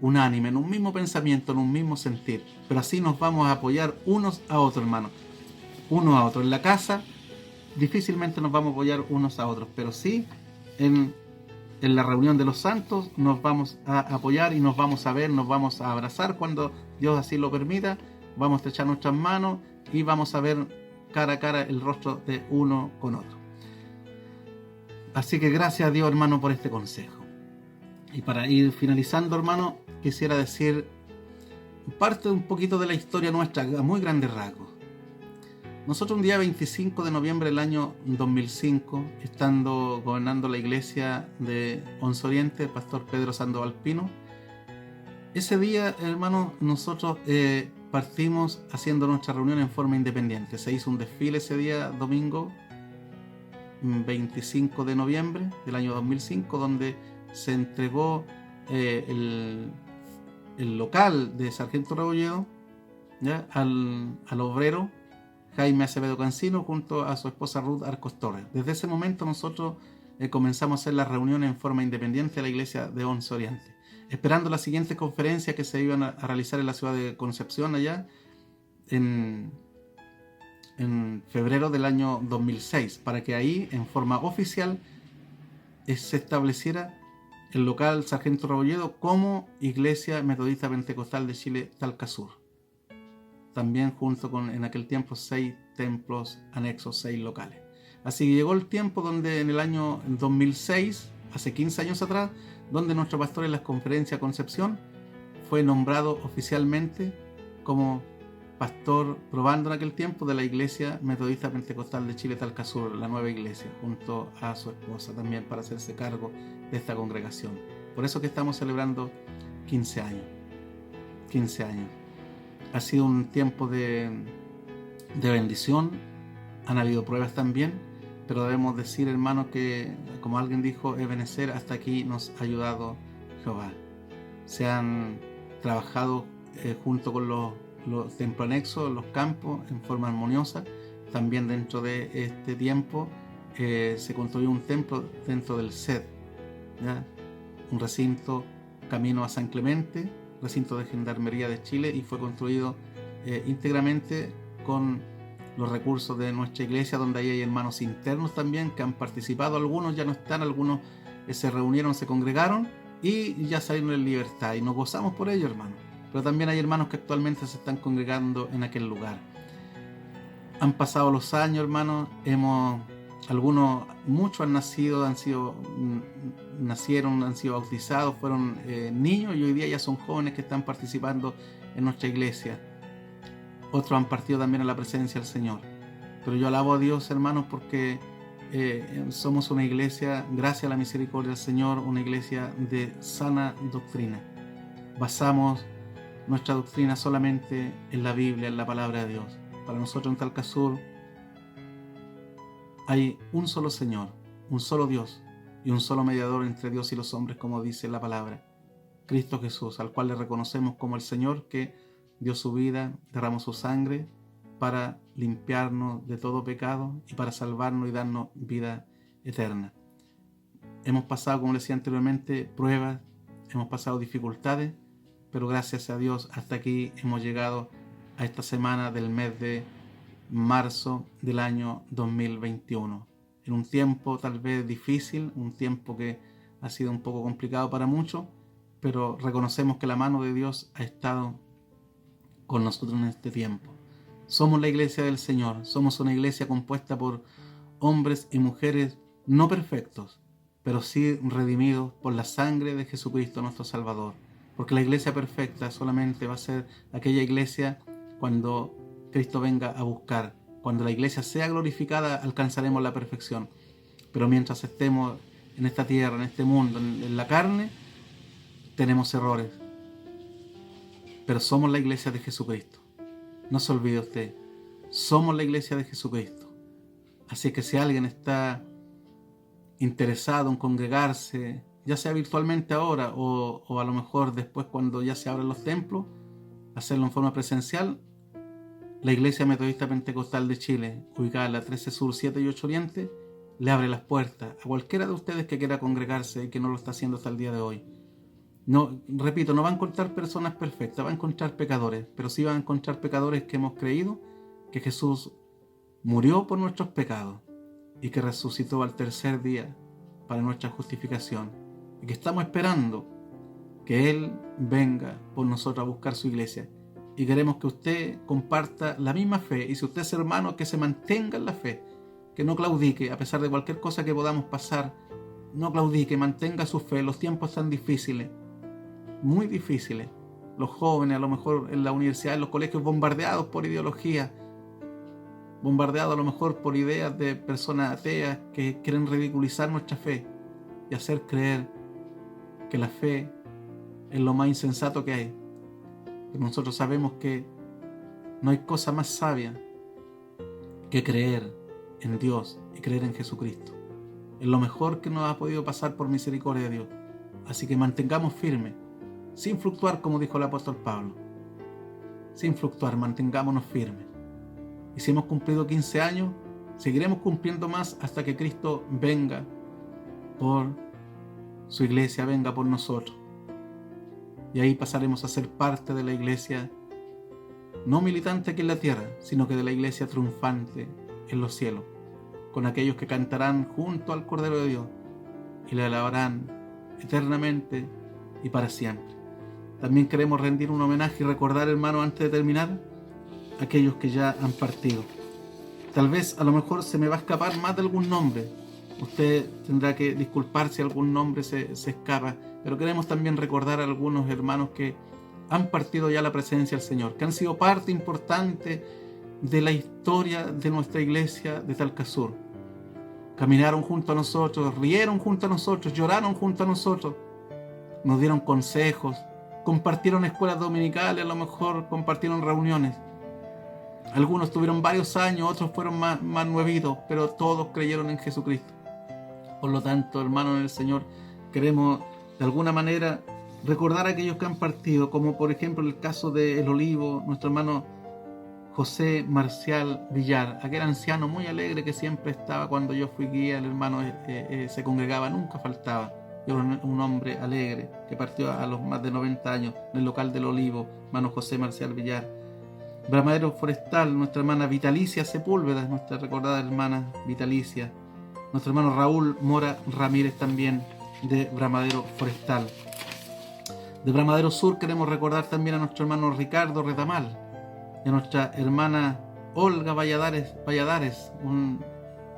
unánime, en un mismo pensamiento, en un mismo sentir. Pero así nos vamos a apoyar unos a otros, hermanos. Unos a otros. En la casa difícilmente nos vamos a apoyar unos a otros, pero sí en la reunión de los santos nos vamos a apoyar y nos vamos a ver, nos vamos a abrazar cuando Dios así lo permita. Vamos a estrechar nuestras manos y vamos a ver cara a cara el rostro de uno con otro. Así que gracias a Dios, hermano, por este consejo. Y para ir finalizando, hermano, quisiera decir parte un poquito de la historia nuestra, a muy grandes rasgos. Nosotros un día 25 de noviembre del año 2005, estando gobernando la iglesia de Once Oriente, el pastor Pedro Sandoval Pino, ese día, hermano, nosotros partimos haciendo nuestra reunión en forma independiente. Se hizo un desfile ese día, domingo 25 de noviembre del año 2005, donde se entregó el local de Sargento Rebolledo, ¿ya? al obrero Jaime Acevedo Cancino junto a su esposa Ruth Arcos Torres. Desde ese momento nosotros comenzamos a hacer las reuniones en forma independiente a la iglesia de Once Oriente, esperando las siguientes conferencias que se iban a realizar en la ciudad de Concepción, allá en febrero del año 2006, para que ahí en forma oficial se estableciera el local Sargento Rebolledo como Iglesia Metodista Pentecostal de Chile Talca Sur. También junto con en aquel tiempo 6 templos anexos, 6 locales. Así que llegó el tiempo donde en el año 2006, hace 15 años atrás, donde nuestro pastor en las conferencias Concepción fue nombrado oficialmente como pastor probando en aquel tiempo de la Iglesia Metodista Pentecostal de Chile Talca Sur, la nueva iglesia, junto a su esposa también para hacerse cargo de esta congregación. Por eso que estamos celebrando 15 años. 15 años. Ha sido un tiempo de bendición, han habido pruebas también, pero debemos decir, hermanos, que como alguien dijo, Ebenezer, hasta aquí nos ha ayudado Jehová. Se han trabajado junto con los templos anexos, los campos, en forma armoniosa. También dentro de este tiempo se construyó un templo dentro del SED, ¿ya? Un recinto camino a San Clemente, recinto de Gendarmería de Chile, y fue construido íntegramente con los recursos de nuestra iglesia, donde ahí hay hermanos internos también que han participado. Algunos ya no están, algunos se reunieron, se congregaron y ya salieron en libertad, y nos gozamos por ello, hermanos. Pero también hay hermanos que actualmente se están congregando en aquel lugar. Han pasado los años, hermanos, muchos han nacido, han sido bautizados, fueron niños, y hoy día ya son jóvenes que están participando en nuestra iglesia. Otros han partido también a la presencia del Señor. Pero yo alabo a Dios, hermanos, porque somos una iglesia, gracias a la misericordia del Señor, una iglesia de sana doctrina. Basamos nuestra doctrina solamente en la Biblia, en la palabra de Dios. Para nosotros en Talca Sur hay un solo Señor, un solo Dios y un solo mediador entre Dios y los hombres, como dice la palabra, Cristo Jesús, al cual le reconocemos como el Señor que dio su vida, derramó su sangre para limpiarnos de todo pecado y para salvarnos y darnos vida eterna. Hemos pasado, como decía anteriormente, pruebas, hemos pasado dificultades, pero gracias a Dios hasta aquí hemos llegado a esta semana del mes de marzo del año 2021. En un tiempo tal vez difícil, un tiempo que ha sido un poco complicado para muchos, pero reconocemos que la mano de Dios ha estado con nosotros en este tiempo. Somos la iglesia del Señor, somos una iglesia compuesta por hombres y mujeres no perfectos, pero sí redimidos por la sangre de Jesucristo nuestro Salvador. Porque la iglesia perfecta solamente va a ser aquella iglesia cuando Cristo venga a buscar. Cuando la iglesia sea glorificada, alcanzaremos la perfección. Pero mientras estemos en esta tierra, en este mundo, en la carne, tenemos errores. Pero somos la iglesia de Jesucristo. No se olvide usted, somos la iglesia de Jesucristo. Así que si alguien está interesado en congregarse, ya sea virtualmente ahora o a lo mejor después cuando ya se abren los templos, hacerlo en forma presencial, la Iglesia Metodista Pentecostal de Chile, ubicada en la 13 Sur, 7 y 8 Oriente, le abre las puertas a cualquiera de ustedes que quiera congregarse y que no lo está haciendo hasta el día de hoy. No, repito, no va a encontrar personas perfectas, va a encontrar pecadores, pero sí va a encontrar pecadores que hemos creído que Jesús murió por nuestros pecados y que resucitó al tercer día para nuestra justificación y que estamos esperando que Él venga por nosotros a buscar su iglesia. Y queremos que usted comparta la misma fe, y si usted es hermano, que se mantenga en la fe, que no claudique a pesar de cualquier cosa que podamos pasar. No claudique, mantenga su fe. Los tiempos están difíciles, muy difíciles. Los jóvenes a lo mejor en la universidad, en los colegios, bombardeados por ideología, bombardeados a lo mejor por ideas de personas ateas que quieren ridiculizar nuestra fe y hacer creer que la fe es lo más insensato que hay. Pero nosotros sabemos que no hay cosa más sabia que creer en Dios y creer en Jesucristo. Es lo mejor que nos ha podido pasar por misericordia de Dios. Así que mantengamos firme, sin fluctuar, como dijo el apóstol Pablo. Sin fluctuar, mantengámonos firmes. Y si hemos cumplido 15 años, seguiremos cumpliendo más hasta que Cristo venga por su iglesia, venga por nosotros. Y ahí pasaremos a ser parte de la iglesia, no militante aquí en la tierra, sino que de la iglesia triunfante en los cielos, con aquellos que cantarán junto al Cordero de Dios y le alabarán eternamente y para siempre. También queremos rendir un homenaje y recordar, hermanos, antes de terminar, a aquellos que ya han partido. Tal vez, a lo mejor, se me va a escapar más de algún nombre. Usted tendrá que disculpar si algún nombre se escapa, pero queremos también recordar a algunos hermanos que han partido ya a la presencia del Señor, que han sido parte importante de la historia de nuestra iglesia de Talcasur. Caminaron junto a nosotros, rieron junto a nosotros, lloraron junto a nosotros, nos dieron consejos, compartieron escuelas dominicales, a lo mejor compartieron reuniones. Algunos tuvieron varios años, otros fueron más nuevitos, pero todos creyeron en Jesucristo. Por lo tanto, hermanos en el Señor, queremos de alguna manera recordar a aquellos que han partido, como por ejemplo el caso de El Olivo, nuestro hermano José Marcial Villar, aquel anciano muy alegre que siempre estaba cuando yo fui guía, el hermano se congregaba, nunca faltaba. Yo era un hombre alegre que partió a los más de 90 años en el local del Olivo, hermano José Marcial Villar. Bramadero Forestal, nuestra hermana Vitalicia Sepúlveda, nuestra recordada hermana Vitalicia. Nuestro hermano Raúl Mora Ramírez también, de Bramadero Forestal. De Bramadero Sur queremos recordar también a nuestro hermano Ricardo Retamal y a nuestra hermana Olga Valladares, un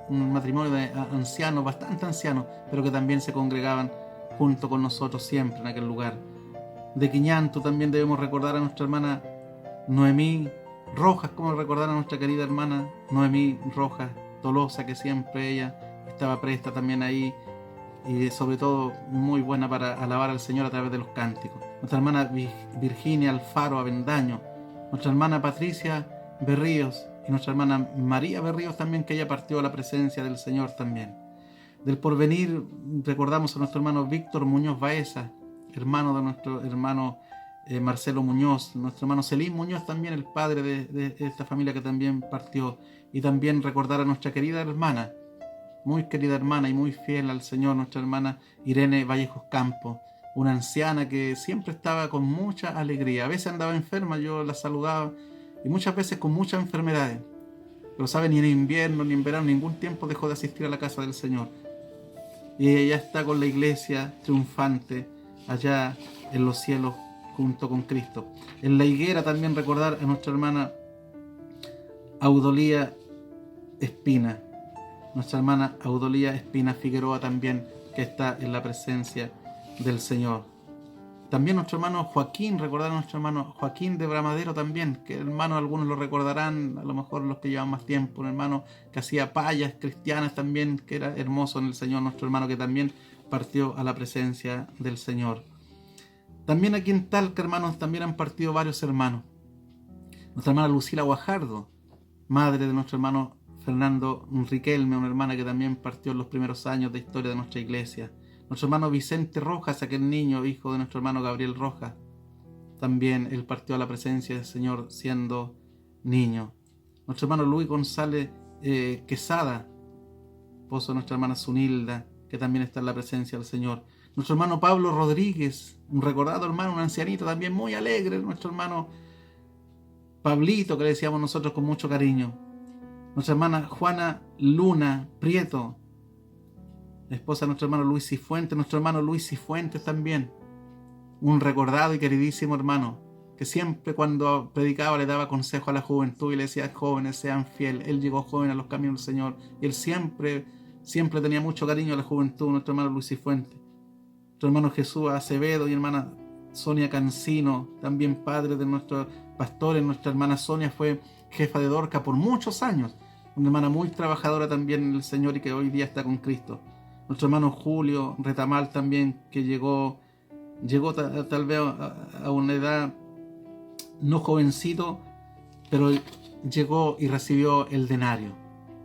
matrimonio de ancianos, bastante ancianos, pero que también se congregaban junto con nosotros siempre en aquel lugar. De Quiñanto también debemos recordar a nuestra hermana Noemí Rojas, como recordar a nuestra querida hermana Noemí Rojas Tolosa, que siempre ella estaba presta también ahí, y sobre todo muy buena para alabar al Señor a través de los cánticos. Nuestra hermana Virginia Alfaro Avendaño, nuestra hermana Patricia Berríos y nuestra hermana María Berríos también, que ella partió a la presencia del Señor también. Del Porvenir recordamos a nuestro hermano Víctor Muñoz Baeza, hermano de nuestro hermano Marcelo Muñoz, nuestro hermano Celín Muñoz también, el padre de esta familia que también partió. Y también recordar a nuestra querida hermana, muy querida hermana y muy fiel al Señor, nuestra hermana Irene Vallejos Campos, una anciana que siempre estaba con mucha alegría. A veces andaba enferma, yo la saludaba, y muchas veces con muchas enfermedades. Pero sabe, ni en invierno ni en verano, ningún tiempo dejó de asistir a la casa del Señor. Y ella está con la iglesia triunfante allá en los cielos junto con Cristo. En la higuera también recordar a nuestra hermana Audolía Espina. Nuestra hermana Audolía Espina Figueroa también, que está en la presencia del Señor. También nuestro hermano Joaquín, recordar a nuestro hermano Joaquín de Bramadero también, que hermano algunos lo recordarán, a lo mejor los que llevan más tiempo, un hermano que hacía payas cristianas también, que era hermoso en el Señor, nuestro hermano que también partió a la presencia del Señor. También aquí en Talca, hermanos, también han partido varios hermanos. Nuestra hermana Lucila Guajardo, madre de nuestro hermano Fernando Riquelme, una hermana que también partió en los primeros años de historia de nuestra iglesia. Nuestro hermano Vicente Rojas, aquel niño, hijo de nuestro hermano Gabriel Rojas, también él partió a la presencia del Señor siendo niño. Nuestro hermano Luis González Quesada, esposo de nuestra hermana Zunilda, que también está en la presencia del Señor. Nuestro hermano Pablo Rodríguez, un recordado hermano, un ancianito también muy alegre, nuestro hermano Pablito, que le decíamos nosotros con mucho cariño. Nuestra hermana Juana Luna Prieto, esposa de nuestro hermano Luis Cifuentes. Nuestro hermano Luis Cifuentes también, un recordado y queridísimo hermano, que siempre cuando predicaba le daba consejo a la juventud y le decía: jóvenes, sean fieles. Él llegó joven a los caminos del Señor y él siempre tenía mucho cariño a la juventud. Nuestro hermano Luis Cifuentes. Nuestro hermano Jesús Acevedo y hermana Sonia Cancino, también padre de nuestros pastores. Nuestra hermana Sonia fue jefa de Dorca por muchos años, una hermana muy trabajadora también en el Señor y que hoy día está con Cristo. Nuestro hermano Julio Retamal también, que llegó tal vez a una edad no jovencito, pero llegó y recibió el denario,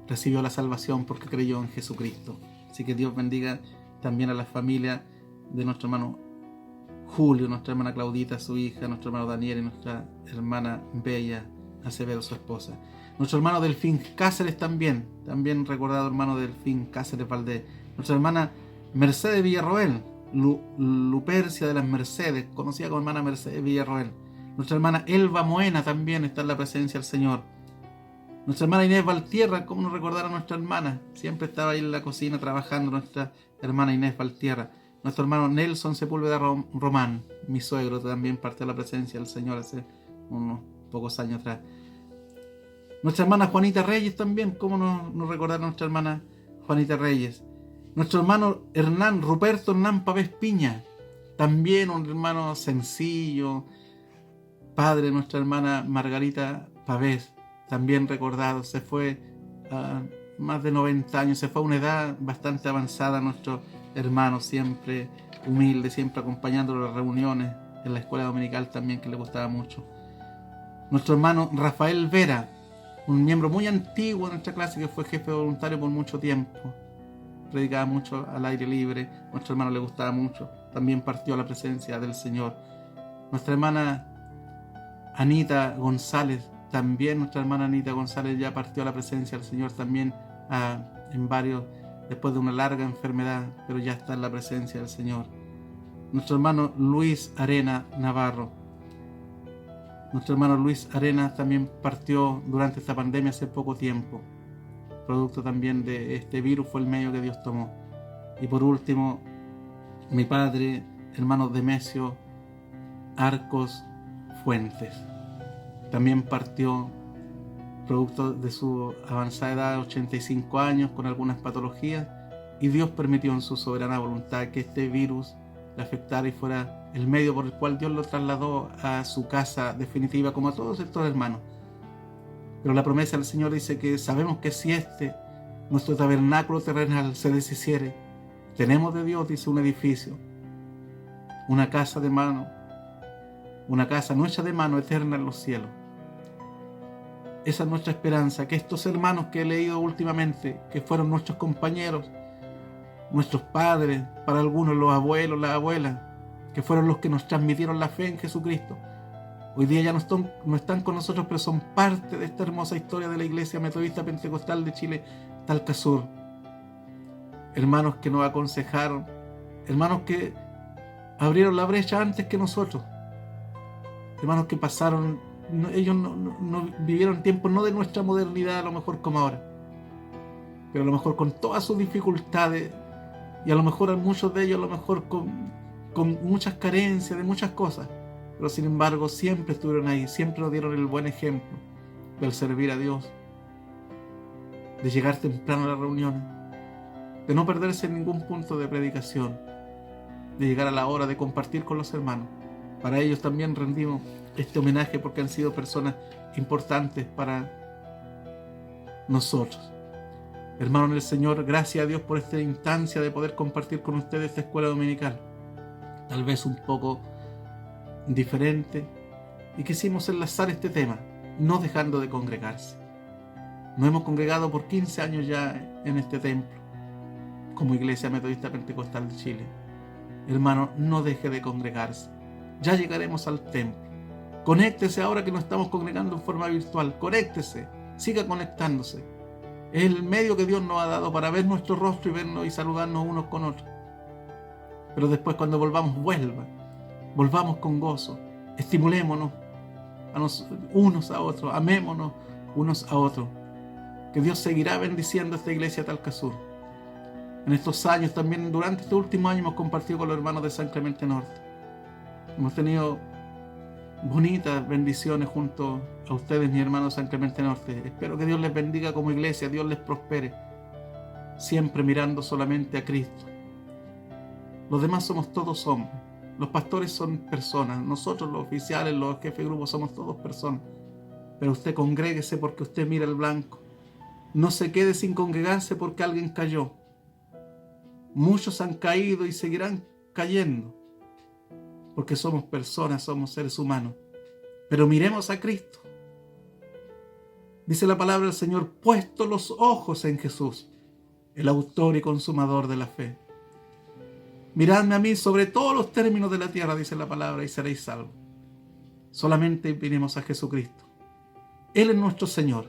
recibió la salvación porque creyó en Jesucristo. Así que Dios bendiga también a la familia de nuestro hermano Julio, nuestra hermana Claudita, su hija, nuestro hermano Daniel y nuestra hermana Bella Acevedo, su esposa. Nuestro hermano Delfín Cáceres también recordado hermano Delfín Cáceres Valdés. Nuestra hermana Mercedes Villarroel, Lupercia de las Mercedes, conocida como hermana Mercedes Villarroel. Nuestra hermana Elba Moena también está en la presencia del Señor. Nuestra hermana Inés Valtierra, ¿cómo no recordar a nuestra hermana? Siempre estaba ahí en la cocina trabajando nuestra hermana Inés Valtierra. Nuestro hermano Nelson Sepúlveda Román, mi suegro, también partió a la presencia del Señor hace unos pocos años atrás. Nuestra hermana Juanita Reyes también, ¿cómo no recordar a nuestra hermana Juanita Reyes? Nuestro hermano Ruperto Hernán Pavés Piña, también un hermano sencillo, padre de nuestra hermana Margarita Pavés, también recordado. Se fue a más de 90 años, se fue a una edad bastante avanzada nuestro hermano, siempre humilde, siempre acompañándolo a las reuniones en la escuela dominical también, que le gustaba mucho. Nuestro hermano Rafael Vera, un miembro muy antiguo de nuestra clase, que fue jefe voluntario por mucho tiempo, predicaba mucho al aire libre, nuestro hermano le gustaba mucho, también partió a la presencia del Señor. Nuestra hermana Anita González, también nuestra hermana Anita González ya partió a la presencia del Señor también después de una larga enfermedad, pero ya está en la presencia del Señor. Nuestro hermano Luis Arena Navarro, nuestro hermano Luis Arenas también partió durante esta pandemia hace poco tiempo. Producto también de este virus fue el medio que Dios tomó. Y por último, mi padre, hermano Demesio Arcos Fuentes, también partió producto de su avanzada edad de 85 años con algunas patologías, y Dios permitió en su soberana voluntad que este virus le afectara y fuera el medio por el cual Dios lo trasladó a su casa definitiva, como a todos estos hermanos. Pero la promesa del Señor dice que sabemos que si nuestro tabernáculo terrenal, se deshiciere, tenemos de Dios, dice, un edificio, una casa de mano, una casa no hecha de mano, eterna en los cielos. Esa es nuestra esperanza, que estos hermanos que he leído últimamente, que fueron nuestros compañeros, nuestros padres, para algunos los abuelos, las abuelas, que fueron los que nos transmitieron la fe en Jesucristo, hoy día ya no están con nosotros, pero son parte de esta hermosa historia de la Iglesia Metodista Pentecostal de Chile, Talca Sur. Hermanos que nos aconsejaron, hermanos que abrieron la brecha antes que nosotros, hermanos que pasaron, ellos no vivieron tiempos no de nuestra modernidad a lo mejor como ahora, pero a lo mejor con todas sus dificultades, y a lo mejor muchos de ellos a lo mejor con muchas carencias de muchas cosas, pero sin embargo siempre estuvieron ahí, siempre nos dieron el buen ejemplo del servir a Dios, de llegar temprano a las reuniones, de no perderse en ningún punto de predicación, de llegar a la hora de compartir con los hermanos. Para ellos también rendimos este homenaje porque han sido personas importantes para nosotros. Hermanos del Señor, gracias a Dios por esta instancia de poder compartir con ustedes esta escuela dominical. Tal vez un poco diferente, y quisimos enlazar este tema, no dejando de congregarse. Nos hemos congregado por 15 años ya en este templo, como Iglesia Metodista Pentecostal de Chile. Hermano, no deje de congregarse. Ya llegaremos al templo. Conéctese ahora que nos estamos congregando en forma virtual. Conéctese, siga conectándose. Es el medio que Dios nos ha dado para ver nuestro rostro y vernos y saludarnos unos con otros. Pero después, cuando volvamos, volvamos con gozo. Estimulémonos unos a otros, amémonos unos a otros. Que Dios seguirá bendiciendo esta iglesia Talcasur. En estos años, también durante este último año, hemos compartido con los hermanos de San Clemente Norte. Hemos tenido bonitas bendiciones junto a ustedes, mis hermanos de San Clemente Norte. Espero que Dios les bendiga como iglesia, Dios les prospere, siempre mirando solamente a Cristo. Los demás somos todos hombres. Los pastores son personas. Nosotros, los oficiales, los jefes de grupo, somos todos personas. Pero usted congréguese porque usted mira el blanco. No se quede sin congregarse porque alguien cayó. Muchos han caído y seguirán cayendo, porque somos personas, somos seres humanos. Pero miremos a Cristo. Dice la palabra del Señor, puesto los ojos en Jesús, el autor y consumador de la fe. Miradme a mí sobre todos los términos de la tierra, dice la palabra, y seréis salvos. Solamente miremos a Jesucristo. Él es nuestro Señor.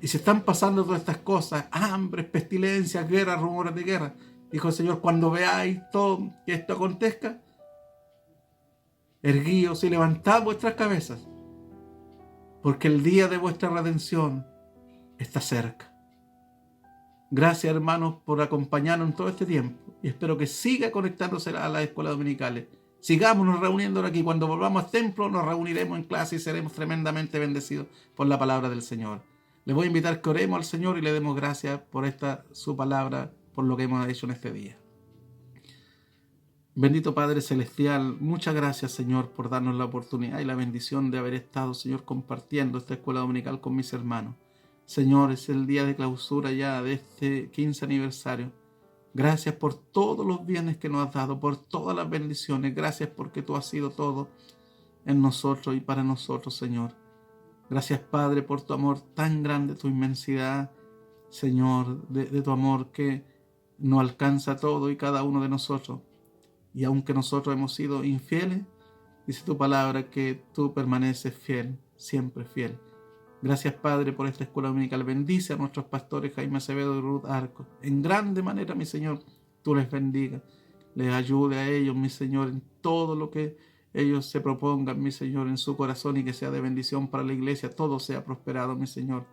Y si están pasando todas estas cosas, hambres, pestilencias, guerras, rumores de guerra, dijo el Señor, cuando veáis todo que esto acontezca, erguíos y levantad vuestras cabezas, porque el día de vuestra redención está cerca. Gracias, hermanos, por acompañarnos en todo este tiempo, y espero que siga conectándose a las escuelas dominicales. Sigámonos reuniéndonos aquí. Cuando volvamos al templo, nos reuniremos en clase y seremos tremendamente bendecidos por la palabra del Señor. Le voy a invitar que oremos al Señor y le demos gracias por su palabra, por lo que hemos hecho en este día. Bendito Padre Celestial, muchas gracias, Señor, por darnos la oportunidad y la bendición de haber estado, Señor, compartiendo esta escuela dominical con mis hermanos. Señor, es el día de clausura ya de este 15 aniversario. Gracias por todos los bienes que nos has dado, por todas las bendiciones. Gracias porque tú has sido todo en nosotros y para nosotros, Señor. Gracias, Padre, por tu amor tan grande, tu inmensidad, Señor, de tu amor que nos alcanza todo y cada uno de nosotros. Y aunque nosotros hemos sido infieles, dice tu palabra que tú permaneces fiel, siempre fiel. Gracias, Padre, por esta escuela dominical. Bendice a nuestros pastores Jaime Acevedo y Ruth Arcos. En grande manera, mi Señor, tú les bendiga. Les ayude a ellos, mi Señor, en todo lo que ellos se propongan, mi Señor, en su corazón, y que sea de bendición para la iglesia. Todo sea prosperado, mi Señor.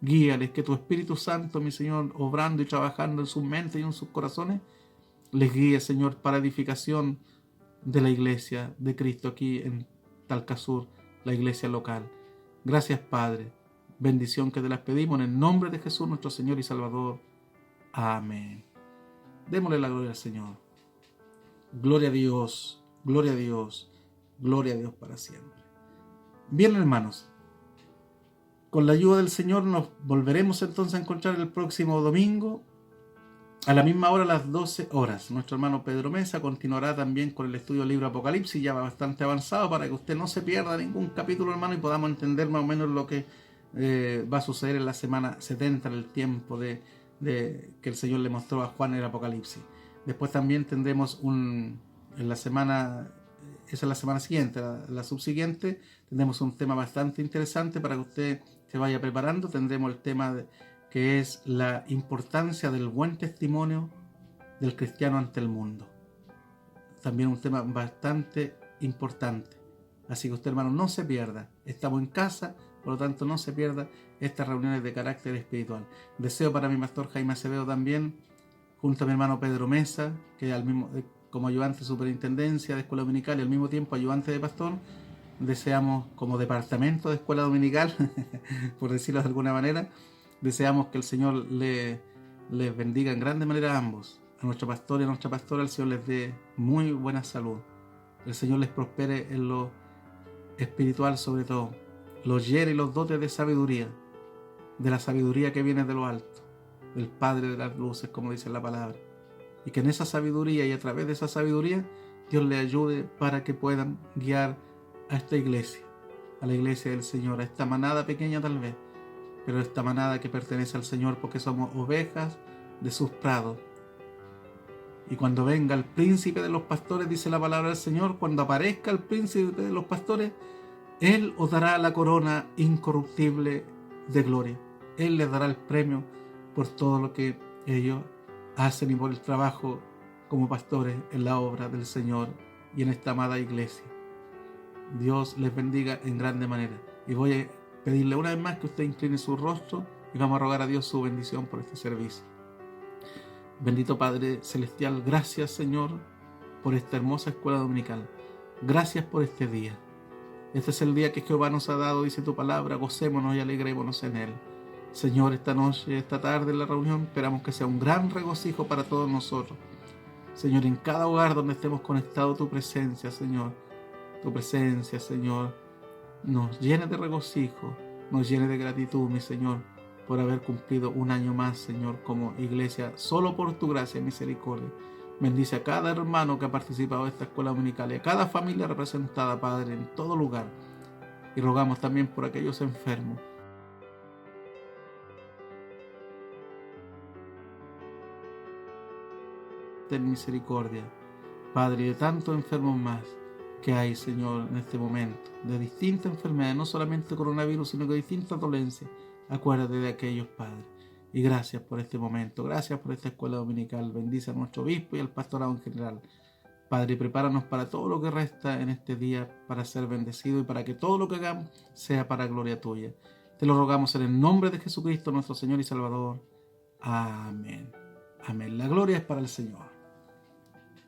Guíales, que tu Espíritu Santo, mi Señor, obrando y trabajando en sus mentes y en sus corazones, les guíe, Señor, para edificación de la iglesia de Cristo aquí en Talcasur, la iglesia local. Gracias, Padre. Bendición que te las pedimos en el nombre de Jesús, nuestro Señor y Salvador. Amén. Démosle la gloria al Señor. Gloria a Dios, gloria a Dios, gloria a Dios para siempre. Bien, hermanos, con la ayuda del Señor nos volveremos entonces a encontrar el próximo domingo a la misma hora, a las 12 horas. Nuestro hermano Pedro Mesa continuará también con el estudio del libro Apocalipsis, ya bastante avanzado, para que usted no se pierda ningún capítulo, hermano, y podamos entender más o menos lo que va a suceder en la semana 70, en el tiempo de que el Señor le mostró a Juan el Apocalipsis. Después también tendremos en la semana, esa es la semana siguiente, la subsiguiente, tendremos un tema bastante interesante para que usted se vaya preparando. Tendremos el tema que es la importancia del buen testimonio del cristiano ante el mundo. También un tema bastante importante. Así que usted, hermano, no se pierda. Estamos en casa, por lo tanto no se pierda estas reuniones de carácter espiritual. Deseo para mi pastor Jaime Acevedo también, junto a mi hermano Pedro Mesa, que como ayudante de superintendencia de escuela dominical y al mismo tiempo ayudante de pastor, deseamos como departamento de escuela dominical, por decirlo de alguna manera, deseamos que el Señor les bendiga en grande manera a ambos. A nuestro pastor y a nuestra pastora, el Señor les dé muy buena salud. El Señor les prospere en lo espiritual sobre todo. Los llene y los dote de sabiduría, de la sabiduría que viene de lo alto, del Padre de las luces, como dice la palabra. Y que en esa sabiduría y a través de esa sabiduría Dios les ayude para que puedan guiar a esta iglesia, a la iglesia del Señor, a esta manada pequeña tal vez, pero esta manada que pertenece al Señor porque somos ovejas de sus prados. Y cuando venga el príncipe de los pastores, dice la palabra del Señor, cuando aparezca el príncipe de los pastores, Él os dará la corona incorruptible de gloria. Él les dará el premio por todo lo que ellos hacen y por el trabajo como pastores en la obra del Señor y en esta amada iglesia. Dios les bendiga en grande manera. Y voy a pedirle una vez más que usted incline su rostro y vamos a rogar a Dios su bendición por este servicio. Bendito Padre Celestial, gracias Señor por esta hermosa escuela dominical. Gracias por este día. Este es el día que Jehová nos ha dado, dice tu palabra, gocémonos y alegrémonos en él. Señor, esta noche, esta tarde en la reunión, esperamos que sea un gran regocijo para todos nosotros. Señor, en cada hogar donde estemos conectados, tu presencia, Señor, nos llene de regocijo, nos llene de gratitud, mi Señor, por haber cumplido un año más, Señor, como iglesia, solo por tu gracia y misericordia. Bendice a cada hermano que ha participado de esta escuela dominical y a cada familia representada, Padre, en todo lugar. Y rogamos también por aquellos enfermos. Ten misericordia, Padre, de tantos enfermos más que hay, Señor, en este momento, de distintas enfermedades, no solamente coronavirus, sino de distintas dolencias. Acuérdate de aquellos, Padre. Y gracias por este momento, gracias por esta escuela dominical. Bendice a nuestro obispo y al pastorado en general. Padre, prepáranos para todo lo que resta en este día, para ser bendecido y para que todo lo que hagamos sea para gloria tuya. Te lo rogamos en el nombre de Jesucristo, nuestro Señor y Salvador. Amén. Amén. La gloria es para el Señor.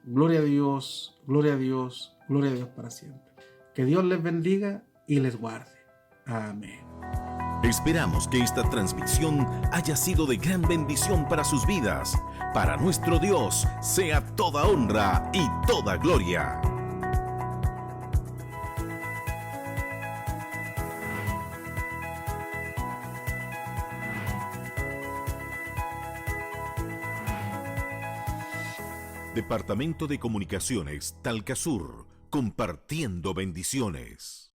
Gloria a Dios, gloria a Dios, gloria a Dios para siempre. Que Dios les bendiga y les guarde. Amén. Esperamos que esta transmisión haya sido de gran bendición para sus vidas. Para nuestro Dios sea toda honra y toda gloria. Departamento de Comunicaciones Talcasur, compartiendo bendiciones.